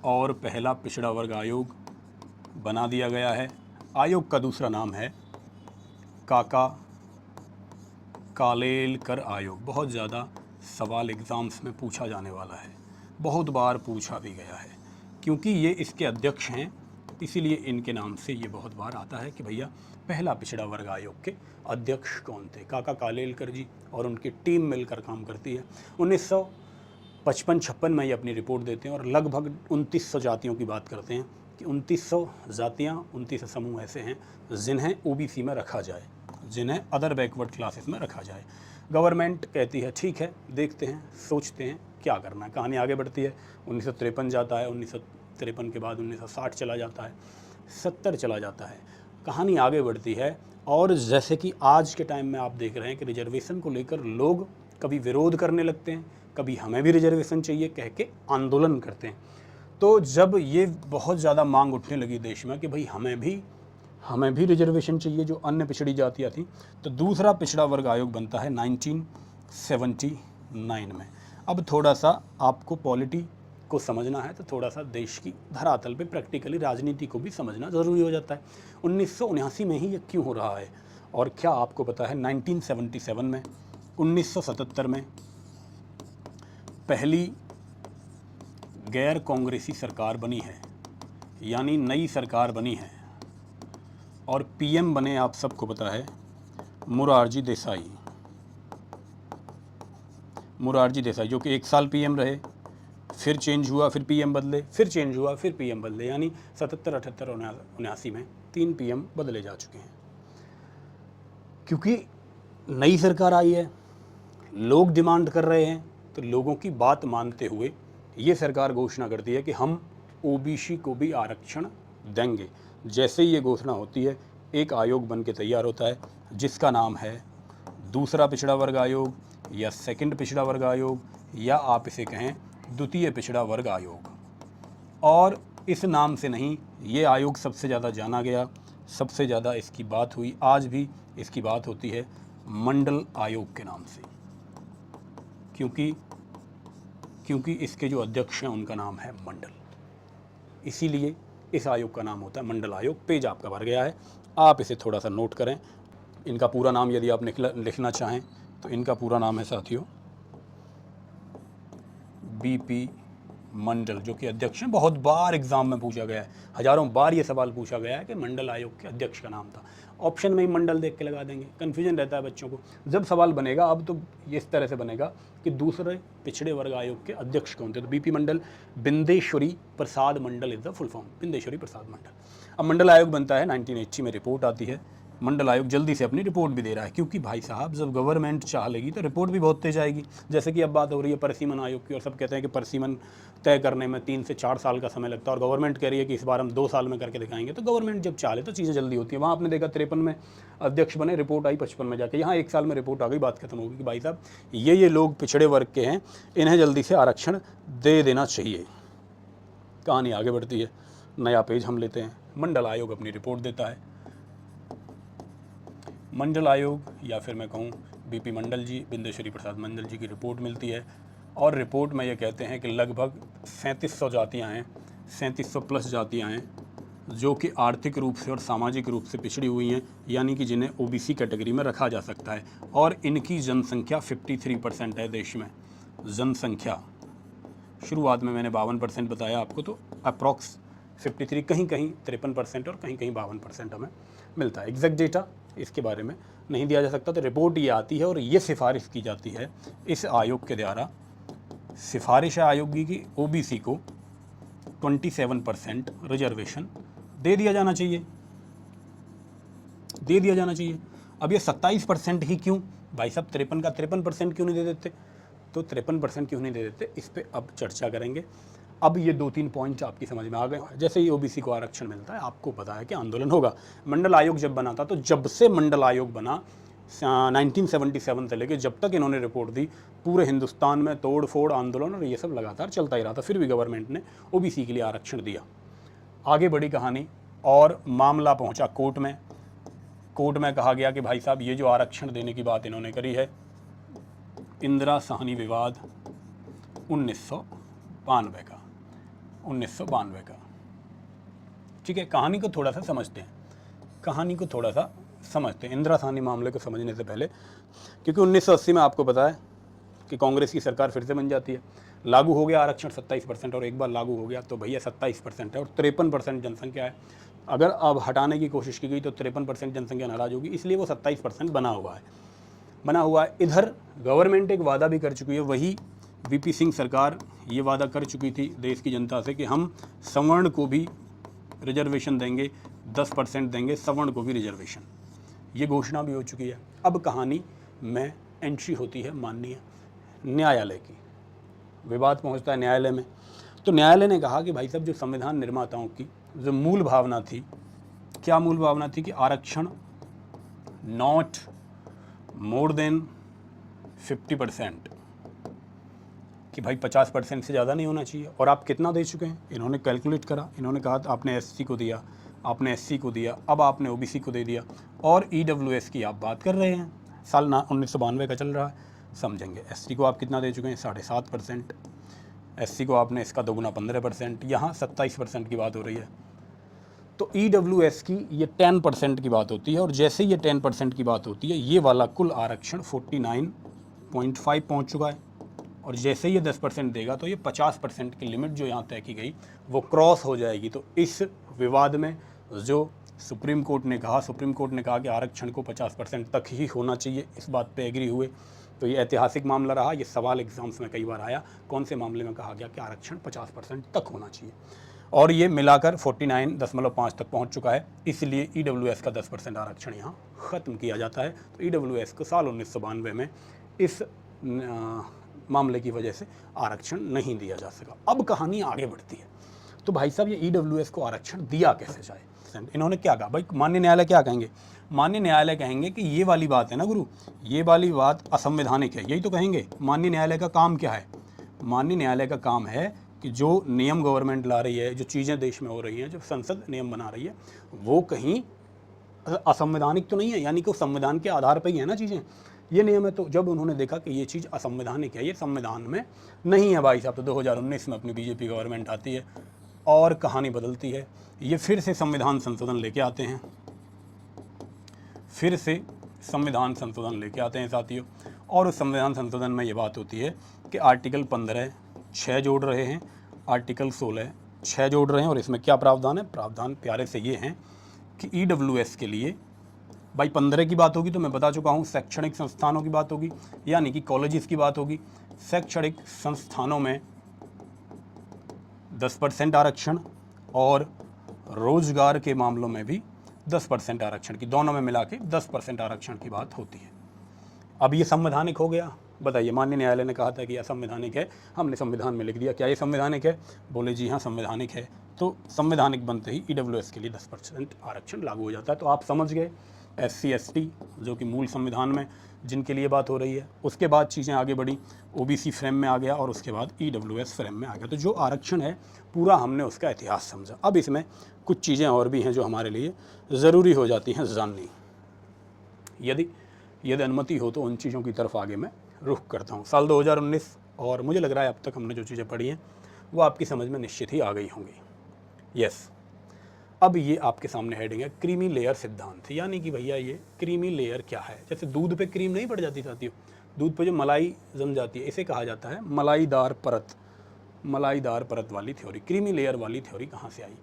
और पहला पिछड़ा वर्ग आयोग बना दिया गया है। आयोग का दूसरा नाम है काका कालेलकर आयोग। बहुत ज़्यादा सवाल एग्ज़ाम्स में पूछा जाने वाला है, बहुत बार पूछा भी गया है, क्योंकि ये इसके अध्यक्ष हैं, इसीलिए इनके नाम से ये बहुत बार आता है कि भैया पहला पिछड़ा वर्ग आयोग के अध्यक्ष कौन थे। काका कालेलकर जी और उनकी टीम मिलकर काम करती है। 1955-56 में ये अपनी रिपोर्ट देते हैं और लगभग 2900 जातियों की बात करते हैं कि 2900 जातियाँ, 29 समूह ऐसे हैं जिन्हें ओबीसी में रखा जाए, जिन्हें अदर बैकवर्ड क्लासेस में रखा जाए। गवर्नमेंट कहती है ठीक है, देखते हैं, सोचते हैं क्या करना है। कहानी आगे बढ़ती है, 1953 जाता है, 1953 के बाद 1960 चला जाता है, 70 चला जाता है, कहानी आगे बढ़ती है। और जैसे कि आज के टाइम में आप देख रहे हैं कि रिजर्वेशन को लेकर लोग कभी विरोध करने लगते हैं, कभी हमें भी रिजर्वेशन चाहिए कह के आंदोलन करते हैं। तो जब ये बहुत ज़्यादा मांग उठने लगी देश में कि भाई हमें भी रिजर्वेशन चाहिए जो अन्य पिछड़ी जातियाँ थी, तो दूसरा पिछड़ा वर्ग आयोग बनता है 1979 में। अब थोड़ा सा आपको पॉलिटी को समझना है तो थोड़ा सा देश की धरातल पे प्रैक्टिकली राजनीति को भी समझना ज़रूरी हो जाता है। 1979 में ही ये क्यों हो रहा है और क्या आपको पता है 1977 में, 1977 में पहली गैर कांग्रेसी सरकार बनी है, यानी नई सरकार बनी है, और पीएम बने आप सबको पता है मोरारजी देसाई। मोरारजी देसाई जो कि 1 साल पीएम रहे, फिर चेंज हुआ, फिर पीएम बदले, फिर चेंज हुआ, फिर पीएम बदले, यानी 77, 78 और 79 में 3 पीएम बदले जा चुके हैं। क्योंकि नई सरकार आई है, लोग डिमांड कर रहे हैं, तो लोगों की बात मानते हुए ये सरकार घोषणा करती है कि हम ओबीसी को भी आरक्षण देंगे। जैसे ही ये घोषणा होती है, एक आयोग बन के तैयार होता है जिसका नाम है दूसरा पिछड़ा वर्ग आयोग या सेकंड पिछड़ा वर्ग आयोग, या आप इसे कहें द्वितीय पिछड़ा वर्ग आयोग। और इस नाम से नहीं, ये आयोग सबसे ज़्यादा जाना गया, सबसे ज़्यादा इसकी बात हुई, आज भी इसकी बात होती है मंडल आयोग के नाम से, क्योंकि इसके जो अध्यक्ष हैं उनका नाम है मंडल, इसीलिए इस आयोग का नाम होता है मंडल आयोग। पेज आपका भर गया है, आप इसे थोड़ा सा नोट करें। इनका पूरा नाम यदि आप लिखना चाहें तो इनका पूरा नाम है साथियों बीपी मंडल, जो कि अध्यक्ष हैं। बहुत बार एग्जाम में पूछा गया है, हजारों बार ये सवाल पूछा गया है कि मंडल आयोग के अध्यक्ष का नाम था। ऑप्शन में ही मंडल देख के लगा देंगे, कन्फ्यूजन रहता है बच्चों को। जब सवाल बनेगा अब तो ये इस तरह से बनेगा कि दूसरे पिछड़े वर्ग आयोग के अध्यक्ष कौन थे, तो BP Mandal, Bindeshwari Prasad Mandal is the full form, Bindeshwari Prasad Mandal. अब मंडल आयोग बनता है, 1980 में रिपोर्ट आती है। मंडल आयोग जल्दी से अपनी रिपोर्ट भी दे रहा है, क्योंकि भाई साहब जब गवर्नमेंट चाह लेगी तो रिपोर्ट भी बहुत तेज आएगी। जैसे कि अब बात हो रही है परसीमन आयोग की, और सब कहते हैं कि परसीमन तय करने में 3 से 4 साल का समय लगता है, और गवर्नमेंट कह रही है कि इस बार हम 2 साल में करके दिखाएंगे। तो गवर्नमेंट जब चाह ले तो चीज़ें जल्दी होती है। वहाँ आपने देखा 53 में अध्यक्ष बने, रिपोर्ट आई 55 में जाके, यहाँ 1 साल में रिपोर्ट आ गई, बात खत्म होगी कि भाई साहब ये लोग पिछड़े वर्ग के हैं, इन्हें जल्दी से आरक्षण दे देना चाहिए। कहानी आगे बढ़ती है, नया पेज हम लेते हैं। मंडल आयोग अपनी रिपोर्ट देता है। मंडल आयोग, या फिर मैं कहूँ बीपी मंडल जी, बिंदेश्वरी प्रसाद मंडल जी की रिपोर्ट मिलती है, और रिपोर्ट में ये कहते हैं कि लगभग 3700 जातियाँ हैं, 3700 प्लस जातियाँ हैं जो कि आर्थिक रूप से और सामाजिक रूप से पिछड़ी हुई हैं, यानी कि जिन्हें ओबीसी कैटेगरी में रखा जा सकता है। और इनकी जनसंख्या 53% है देश में। जनसंख्या शुरुआत में मैंने 52% बताया आपको, तो अप्रॉक्स 53, कहीं कहीं 53% और कहीं कहीं 52% हमें मिलता है। एग्जैक्ट डेटा इसके बारे में नहीं दिया जा सकता। तो रिपोर्ट ये आती है और ये सिफारिश की जाती है इस आयोग के द्वारा, सिफारिश है आयोग की ओबीसी को 27% रिजर्वेशन दे दिया जाना चाहिए, दे दिया जाना चाहिए। अब ये 27% ही क्यों भाई साहब, 53 का 53% क्यों नहीं दे देते? तो 53% क्यों नहीं दे देते, इस पर अब चर्चा करेंगे। अब ये 2-3 पॉइंट आपकी समझ में आ गए। जैसे ही ओबीसी को आरक्षण मिलता है, आपको पता है कि आंदोलन होगा। मंडल आयोग जब बना था, तो जब से मंडल आयोग बना 1977 से लेकर जब तक इन्होंने रिपोर्ट दी, पूरे हिंदुस्तान में तोड़ फोड़ आंदोलन और ये सब लगातार चलता ही रहा था। फिर भी गवर्नमेंट ने ओबीसी के लिए आरक्षण दिया। आगे बढ़ी कहानी और मामला पहुंचा कोर्ट में। कोर्ट में कहा गया कि भाई साहब ये जो आरक्षण देने की बात इन्होंने करी है, इंदिरा साहनी विवाद 1992 का, 1992 का। ठीक है, कहानी को थोड़ा सा समझते हैं, कहानी को थोड़ा सा समझते हैं इंदिरा साहनी मामले को समझने से पहले, क्योंकि 1980 में आपको पता है कि कांग्रेस की सरकार फिर से बन जाती है। लागू हो गया आरक्षण 27%, और एक बार लागू हो गया तो भैया 27% है और 53% जनसंख्या है। अगर अब हटाने की कोशिश की गई तो 53% जनसंख्या नाराज होगी, इसलिए वो 27% बना हुआ है। इधर गवर्नमेंट एक वादा भी कर चुकी है, वही वीपी सिंह सरकार ये वादा कर चुकी थी देश की जनता से कि हम सवर्ण को भी रिजर्वेशन देंगे, 10% देंगे सवर्ण को भी रिजर्वेशन, ये घोषणा भी हो चुकी है। अब कहानी में एंट्री होती है माननीय न्यायालय की, विवाद पहुंचता है न्यायालय में। तो न्यायालय ने कहा कि भाई साहब जो संविधान निर्माताओं की जो मूल भावना थी, क्या मूल भावना थी कि आरक्षण नॉट मोर देन 50%, कि भाई 50% से ज़्यादा नहीं होना चाहिए। और आप कितना दे चुके हैं, इन्होंने कैलकुलेट करा, इन्होंने कहा आपने एससी को दिया, आपने एससी को दिया, अब आपने ओबीसी को दे दिया, और ईडब्ल्यूएस की आप बात कर रहे हैं, साल 1992 का चल रहा है, समझेंगे। एससी को आप कितना दे चुके हैं, 7.5%, एससी को आपने इसका दोगुना 15%, यहाँ 27% की बात हो रही है। तो ईडब्ल्यूएस की ये 10% की बात होती है, और जैसे ये 10% की बात होती है, ये वाला कुल आरक्षण 49.5 पहुँच चुका है, और जैसे ये 10% देगा तो ये 50% की लिमिट जो यहाँ तय की गई वो क्रॉस हो जाएगी। तो इस विवाद में जो सुप्रीम कोर्ट ने कहा कि आरक्षण को 50% तक ही होना चाहिए, इस बात पे एग्री हुए। तो ये ऐतिहासिक मामला रहा। ये सवाल एग्जाम्स में कई बार आया, कौन से मामले में कहा गया कि आरक्षण 50% तक होना चाहिए, और ये मिलाकर 49.5 तक पहुँच चुका है। इसलिए ईडब्ल्यूएस का 10% आरक्षण यहाँ ख़त्म किया जाता है। तो ईडब्ल्यूएस को साल 1992 में इस मामले की वजह से आरक्षण नहीं दिया जा सका। अब कहानी आगे बढ़ती है। तो भाई साहब ये ईडब्ल्यूएस को आरक्षण दिया कैसे जाए, इन्होंने क्या कहा भाई, माननीय न्यायालय क्या कहेंगे, माननीय न्यायालय कहेंगे कि ये वाली बात है ना गुरु, ये वाली बात असंवैधानिक है, यही तो कहेंगे। माननीय न्यायालय का काम क्या है, माननीय न्यायालय का काम है कि जो नियम गवर्नमेंट ला रही है, जो चीज़ें देश में हो रही हैं, जो संसद नियम बना रही है, वो कहीं असंवैधानिक तो नहीं है, यानी कि संविधान के आधार पर ही है ना चीज़ें, ये नियम है। तो जब उन्होंने देखा कि ये चीज़ असंवैधानिक है, ये संविधान में नहीं है भाई साहब, तो 2019 में अपनी बीजेपी गवर्नमेंट आती है और कहानी बदलती है। ये फिर से संविधान संशोधन लेके आते हैं, फिर से संविधान संशोधन लेके आते हैं साथियों। और उस संविधान संशोधन में ये बात होती है कि आर्टिकल 15 6 जोड़ रहे हैं, आर्टिकल 16 6 जोड़ रहे हैं। और इसमें क्या प्रावधान है, प्रावधान प्यारे से ये हैं कि ईडब्ल्यूएस के लिए भाई 15 की बात होगी तो मैं बता चुका हूँ, शैक्षणिक संस्थानों की बात होगी, यानी कि कॉलेजेस की बात होगी। शैक्षणिक संस्थानों में 10% आरक्षण, और रोजगार के मामलों में भी 10% आरक्षण की, दोनों में मिला के 10% आरक्षण की बात होती है। अब ये संवैधानिक हो गया, बताइए। माननीय न्यायालय ने कहा था कि यह संवैधानिक है, हमने संविधान में लिख दिया, क्या ये संवैधानिक है, बोले जी हाँ संवैधानिक है। तो संवैधानिक बनते ही ईडब्ल्यूएस के लिए 10% आरक्षण लागू हो जाता है। तो आप समझ गए, SC ST जो कि मूल संविधान में जिनके लिए बात हो रही है। उसके बाद चीज़ें आगे बढ़ी, OBC फ्रेम में आ गया, और उसके बाद EWS फ्रेम में आ गया। तो जो आरक्षण है पूरा हमने उसका इतिहास समझा। अब इसमें कुछ चीज़ें और भी हैं जो हमारे लिए ज़रूरी हो जाती हैं जाननी। यदि अनुमति हो तो उन चीज़ों की तरफ आगे मैं रुख करता हूँ। साल 2019, और मुझे लग रहा है अब तक हमने जो चीज़ें पढ़ी हैं वो आपकी समझ में निश्चित ही आ गई होंगी। यस, अब ये आपके सामने हेडिंग है क्रीमी लेयर सिद्धांत, यानी कि भैया ये क्रीमी लेयर क्या है। जैसे दूध पे क्रीम नहीं पड़ जाती साथियों, दूध पे जो मलाई जम जाती है, इसे कहा जाता है मलाईदार परत, मलाईदार परत वाली थ्योरी। क्रीमी लेयर वाली थ्योरी कहाँ से आई,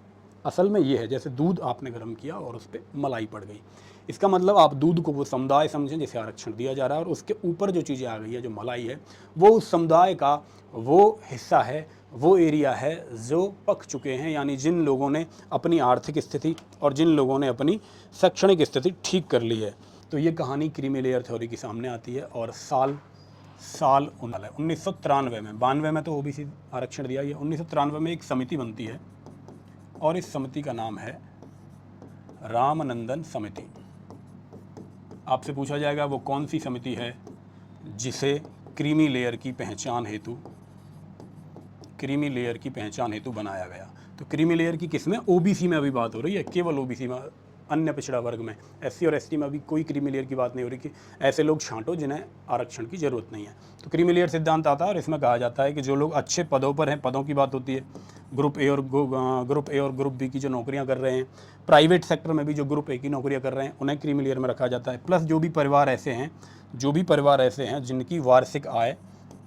असल में ये है, जैसे दूध आपने गर्म किया और उस पर मलाई पड़ गई, इसका मतलब आप दूध को वो समुदाय समझें जिसे आरक्षण दिया जा रहा है, और उसके ऊपर जो चीज़ें आ गई है, जो मलाई है, वो उस समुदाय का वो हिस्सा है, वो एरिया है जो पक चुके हैं, यानी जिन लोगों ने अपनी आर्थिक स्थिति और जिन लोगों ने अपनी शैक्षणिक स्थिति ठीक कर ली है। तो ये कहानी क्रीमी लेयर थ्योरी की सामने आती है, और साल 1993 में, 92 में तो ओबीसी आरक्षण दिया गया, 1993 में एक समिति बनती है, और इस समिति का नाम है रामानंदन समिति। आपसे पूछा जाएगा वो कौन सी समिति है जिसे क्रीमी लेयर की पहचान हेतु बनाया गया। तो क्रीमी लेयर की किसमें, ओबीसी में अभी बात हो रही है, केवल ओबीसी में, अन्य पिछड़ा वर्ग में, एससी और एसटी में अभी कोई क्रीमी लेयर की बात नहीं हो रही कि ऐसे लोग छांटो जिन्हें आरक्षण की ज़रूरत नहीं है। तो क्रीमी लेयर सिद्धांत आता है, और इसमें कहा जाता है कि जो लोग अच्छे पदों पर हैं, पदों की बात होती है, ग्रुप ए और ग्रुप बी की जो नौकरियां कर रहे हैं, प्राइवेट सेक्टर में भी जो ग्रुप ए की नौकरियां कर रहे हैं, उन्हें क्रीमी लेयर में रखा जाता है। प्लस जो भी परिवार ऐसे हैं जिनकी वार्षिक आय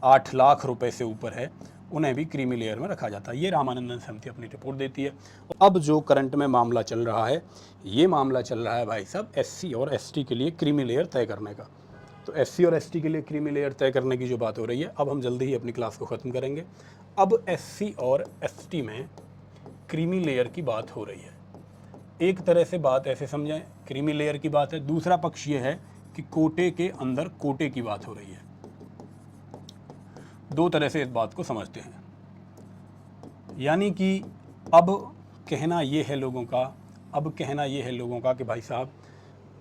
8 लाख रुपए से ऊपर है, उन्हें भी क्रीमी लेयर में रखा जाता है। ये रामानंदन समिति अपनी रिपोर्ट देती है। अब जो करंट में मामला चल रहा है, ये मामला चल रहा है भाई साहब एससी और एसटी के लिए क्रीमी लेयर तय करने का। तो एससी और एसटी के लिए क्रीमी लेयर तय करने की जो बात हो रही है, अब हम जल्दी ही अपनी क्लास को ख़त्म करेंगे। अब एससी और एसटी में क्रीमी लेयर की बात हो रही है। एक तरह से बात ऐसे समझें, क्रीमी लेयर की बात है, दूसरा पक्ष ये है कि कोटे के अंदर कोटे की बात हो रही है। दो तरह से इस बात को समझते हैं, यानी कि अब कहना ये है लोगों का कि भाई साहब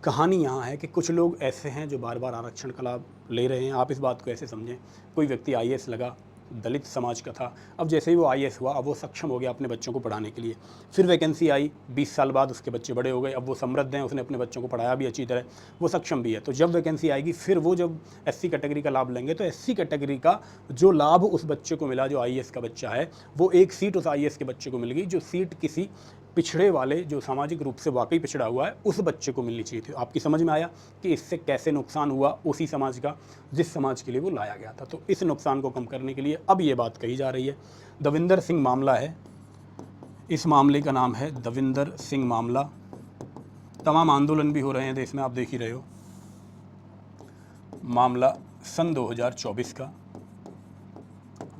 कहानी यहाँ है कि कुछ लोग ऐसे हैं जो बार बार आरक्षण का लाभ ले रहे हैं। आप इस बात को ऐसे समझें, कोई व्यक्ति आईएएस लगा, दलित समाज का था, अब जैसे ही वो आईएएस हुआ, अब वो सक्षम हो गया अपने बच्चों को पढ़ाने के लिए, फिर वैकेंसी आई, 20 साल बाद उसके बच्चे बड़े हो गए, अब वो समृद्ध हैं, उसने अपने बच्चों को पढ़ाया भी अच्छी तरह, वो सक्षम भी है। तो जब वैकेंसी आएगी, फिर वो जब एससी कैटेगरी का लाभ लेंगे, तो एससी कैटेगरी का जो लाभ उस बच्चे को मिला, जो आईएएस का बच्चा है, वो एक सीट उस आईएएस के बच्चे को मिल गई, जो सीट किसी पिछड़े वाले, जो सामाजिक रूप से वाकई पिछड़ा हुआ है, उस बच्चे को मिलनी चाहिए थी। आपकी समझ में आया कि इससे कैसे नुकसान हुआ उसी समाज का जिस समाज के लिए वो लाया गया था। तो इस नुकसान को कम करने के लिए अब ये बात कही जा रही है। दविंदर सिंह मामला है, इस मामले का नाम है दविंदर सिंह मामला। तमाम आंदोलन भी हो रहे हैं देश में, आप देख ही रहे हो। मामला सन 2024 का,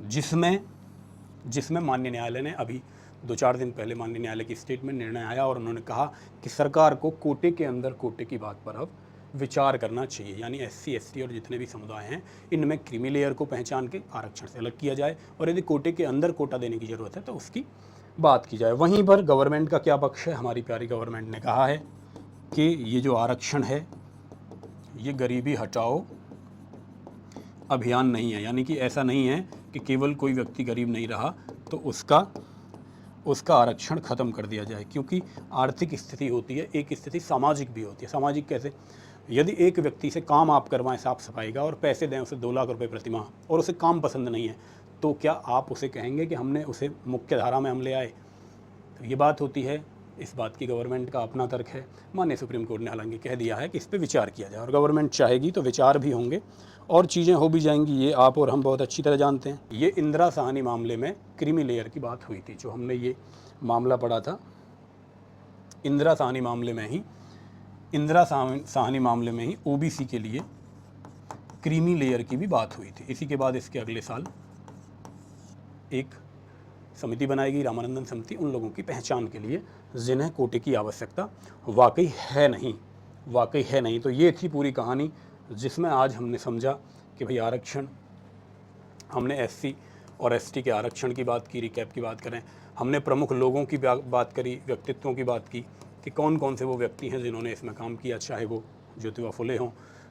जिसमें माननीय न्यायालय ने अभी 2-4 दिन पहले माननीय न्यायालय की स्टेटमेंट निर्णय आया, और उन्होंने कहा कि सरकार को कोटे के अंदर कोटे की बात पर अब विचार करना चाहिए, यानी एससी एसटी और जितने भी समुदाय हैं, इनमें क्रीमी लेयर को पहचान के आरक्षण से अलग किया जाए, और यदि कोटे के अंदर कोटा देने की ज़रूरत है तो उसकी बात की जाए। वहीं पर गवर्नमेंट का क्या पक्ष है? हमारी प्यारी गवर्नमेंट ने कहा है कि ये जो आरक्षण है, ये गरीबी हटाओ अभियान नहीं है, यानी कि ऐसा नहीं है कि केवल कोई व्यक्ति गरीब नहीं रहा तो उसका आरक्षण ख़त्म कर दिया जाए, क्योंकि आर्थिक स्थिति होती है, एक स्थिति सामाजिक भी होती है। सामाजिक कैसे? यदि एक व्यक्ति से काम आप करवाएं साफ़ सफाई का, और पैसे दें उसे 2 लाख रुपए प्रति माह, और उसे काम पसंद नहीं है, तो क्या आप उसे कहेंगे कि हमने उसे मुख्य धारा में हम ले आए? तो ये बात होती है। इस बात की गवर्नमेंट का अपना तर्क है। माननीय सुप्रीम कोर्ट ने हालांकि कह दिया है कि इस पर विचार किया जाए, और गवर्नमेंट चाहेगी तो विचार भी होंगे और चीज़ें हो भी जाएंगी, ये आप और हम बहुत अच्छी तरह जानते हैं। ये इंदिरा साहनी मामले में क्रीमी लेयर की बात हुई थी, जो हमने ये मामला पढ़ा था, इंदिरा साहनी मामले में ही ओबीसी के लिए क्रीमी लेयर की भी बात हुई थी। इसी के बाद इसके अगले साल एक समिति बनाएगी, रामानंदन समिति, उन लोगों की पहचान के लिए जिन्हें कोटे की आवश्यकता वाकई है नहीं। तो ये थी पूरी कहानी, जिसमें आज हमने समझा कि भाई आरक्षण, हमने एससी और एसटी के आरक्षण की बात की, रिकैप की बात करें, हमने प्रमुख लोगों की बात करी, व्यक्तित्वों की बात की कि कौन कौन से वो व्यक्ति हैं जिन्होंने इसमें काम किया, चाहे वो ज्योतिबा फुले हों,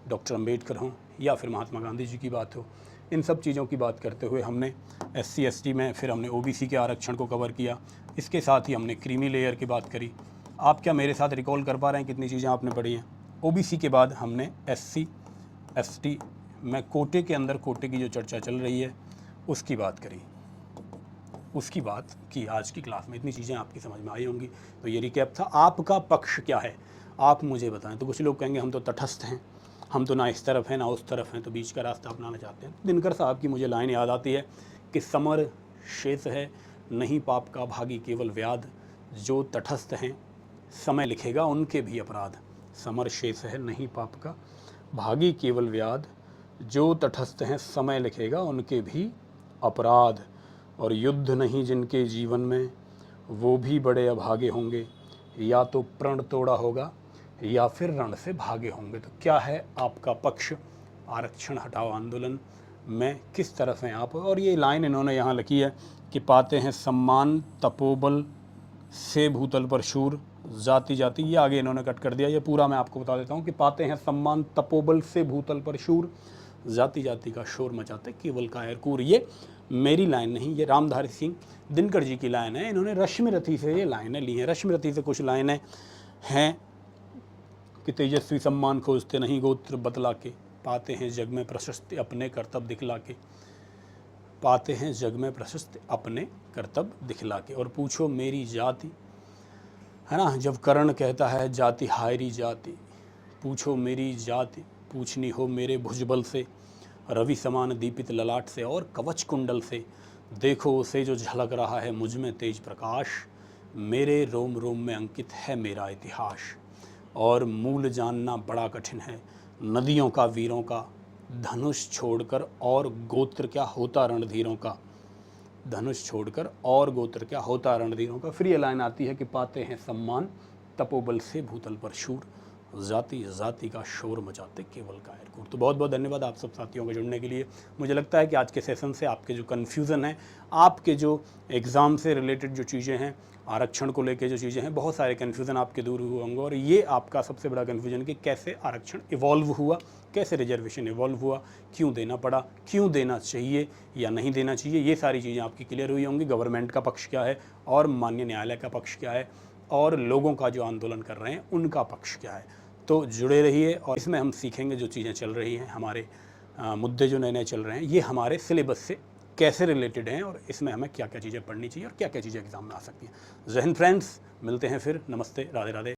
डॉक्टर अंबेडकर हों, या फिर महात्मा गांधी जी की बात हो। इन सब चीज़ों की बात करते हुए हमने एससी एसटी में, फिर हमने ओबीसी के आरक्षण को कवर किया, इसके साथ ही हमने क्रीमी लेयर की बात करी। आप क्या मेरे साथ रिकॉल कर पा रहे हैं कितनी चीज़ें आपने पढ़ी हैं? ओबीसी के बाद हमने एससी एसटी में कोटे के अंदर कोटे की जो चर्चा चल रही है उसकी बात करी, उसकी बात की आज की क्लास में। इतनी चीज़ें आपकी समझ में आई होंगी। तो ये रिकैप था। आपका पक्ष क्या है आप मुझे बताएं। तो कुछ लोग कहेंगे हम तो तटस्थ हैं, हम तो ना इस तरफ हैं ना उस तरफ हैं, तो बीच का रास्ता अपनाना चाहते हैं। दिनकर साहब की मुझे लाइन याद आती है कि समर शेष है नहीं पाप का भागी केवल व्याध, जो तटस्थ हैं समय लिखेगा उनके भी अपराध, समर शेष है नहीं पाप का, भागी केवल व्याध, जो तटस्थ हैं समय लिखेगा उनके भी अपराध, और युद्ध नहीं जिनके जीवन में वो भी बड़े अभागे होंगे, या तो प्रण तोड़ा होगा या फिर रण से भागे होंगे। तो क्या है आपका पक्ष आरक्षण हटाओ आंदोलन में, किस तरफ हैं आप? और ये लाइन इन्होंने यहाँ लिखी है कि पाते हैं सम्मान तपोबल से भूतल पर शूर, जाति जाति, ये आगे इन्होंने कट कर दिया, ये पूरा मैं आपको बता देता हूँ कि पाते हैं सम्मान तपोबल से भूतल पर शूर, जाति जाति का शोर मचाते केवल कायर कूर। ये मेरी लाइन नहीं, ये रामधारी सिंह दिनकर जी की लाइन है। इन्होंने रश्मिरथी से ये लाइनें ली हैं। रश्मिरथी से कुछ लाइनें हैं कि तेजस्वी सम्मान खोजते नहीं गोत्र बतला के, पाते हैं जग में प्रशस्ति अपने कर्तव्य दिखला के, पाते हैं जग में प्रशस्ति अपने कर्तव्य दिखला के, और पूछो मेरी जाति, है ना, जब कर्ण कहता है जाति हायरी जाति, पूछो मेरी जाति, पूछनी हो मेरे भुजबल से, रवि समान दीपित ललाट से और कवच कुंडल से, देखो उसे जो झलक रहा है मुझ में तेज प्रकाश, मेरे रोम रोम में अंकित है मेरा इतिहास, और मूल जानना बड़ा कठिन है नदियों का वीरों का, धनुष छोड़कर और गोत्र क्या होता रणधीरों का, धनुष छोड़कर और गोत्र क्या होता रणधीरों का। फिर ये लाइन आती है कि पाते हैं सम्मान तपोबल से भूतल पर शूर, जाति जाति का शोर मचाते केवल कायर कूर। तो बहुत बहुत धन्यवाद आप सब साथियों के जुड़ने के लिए। मुझे लगता है कि आज के सेशन से आपके जो कन्फ्यूज़न है, आपके जो एग्ज़ाम से रिलेटेड जो चीज़ें हैं, आरक्षण को लेके जो चीज़ें हैं, बहुत सारे कन्फ्यूज़न आपके दूर हुए होंगे, और ये आपका सबसे बड़ा कन्फ्यूजन कि कैसे आरक्षण इवॉल्व हुआ, कैसे रिजर्वेशन इवॉल्व हुआ, क्यों देना पड़ा, क्यों देना चाहिए या नहीं देना चाहिए, ये सारी चीज़ें आपकी क्लियर हुई होंगी। गवर्नमेंट का पक्ष क्या है और माननीय न्यायालय का पक्ष क्या है, और लोगों का जो आंदोलन कर रहे हैं उनका पक्ष क्या है। तो जुड़े रहिए, और इसमें हम सीखेंगे जो चीज़ें चल रही हैं, हमारे मुद्दे जो नए नए चल रहे हैं, ये हमारे सिलेबस से कैसे रिलेटेड हैं, और इसमें हमें क्या क्या चीज़ें पढ़नी चाहिए और क्या क्या चीज़ें एग्जाम में आ सकती हैं। जय हिंद फ्रेंड्स, मिलते हैं फिर। नमस्ते, राधे राधे।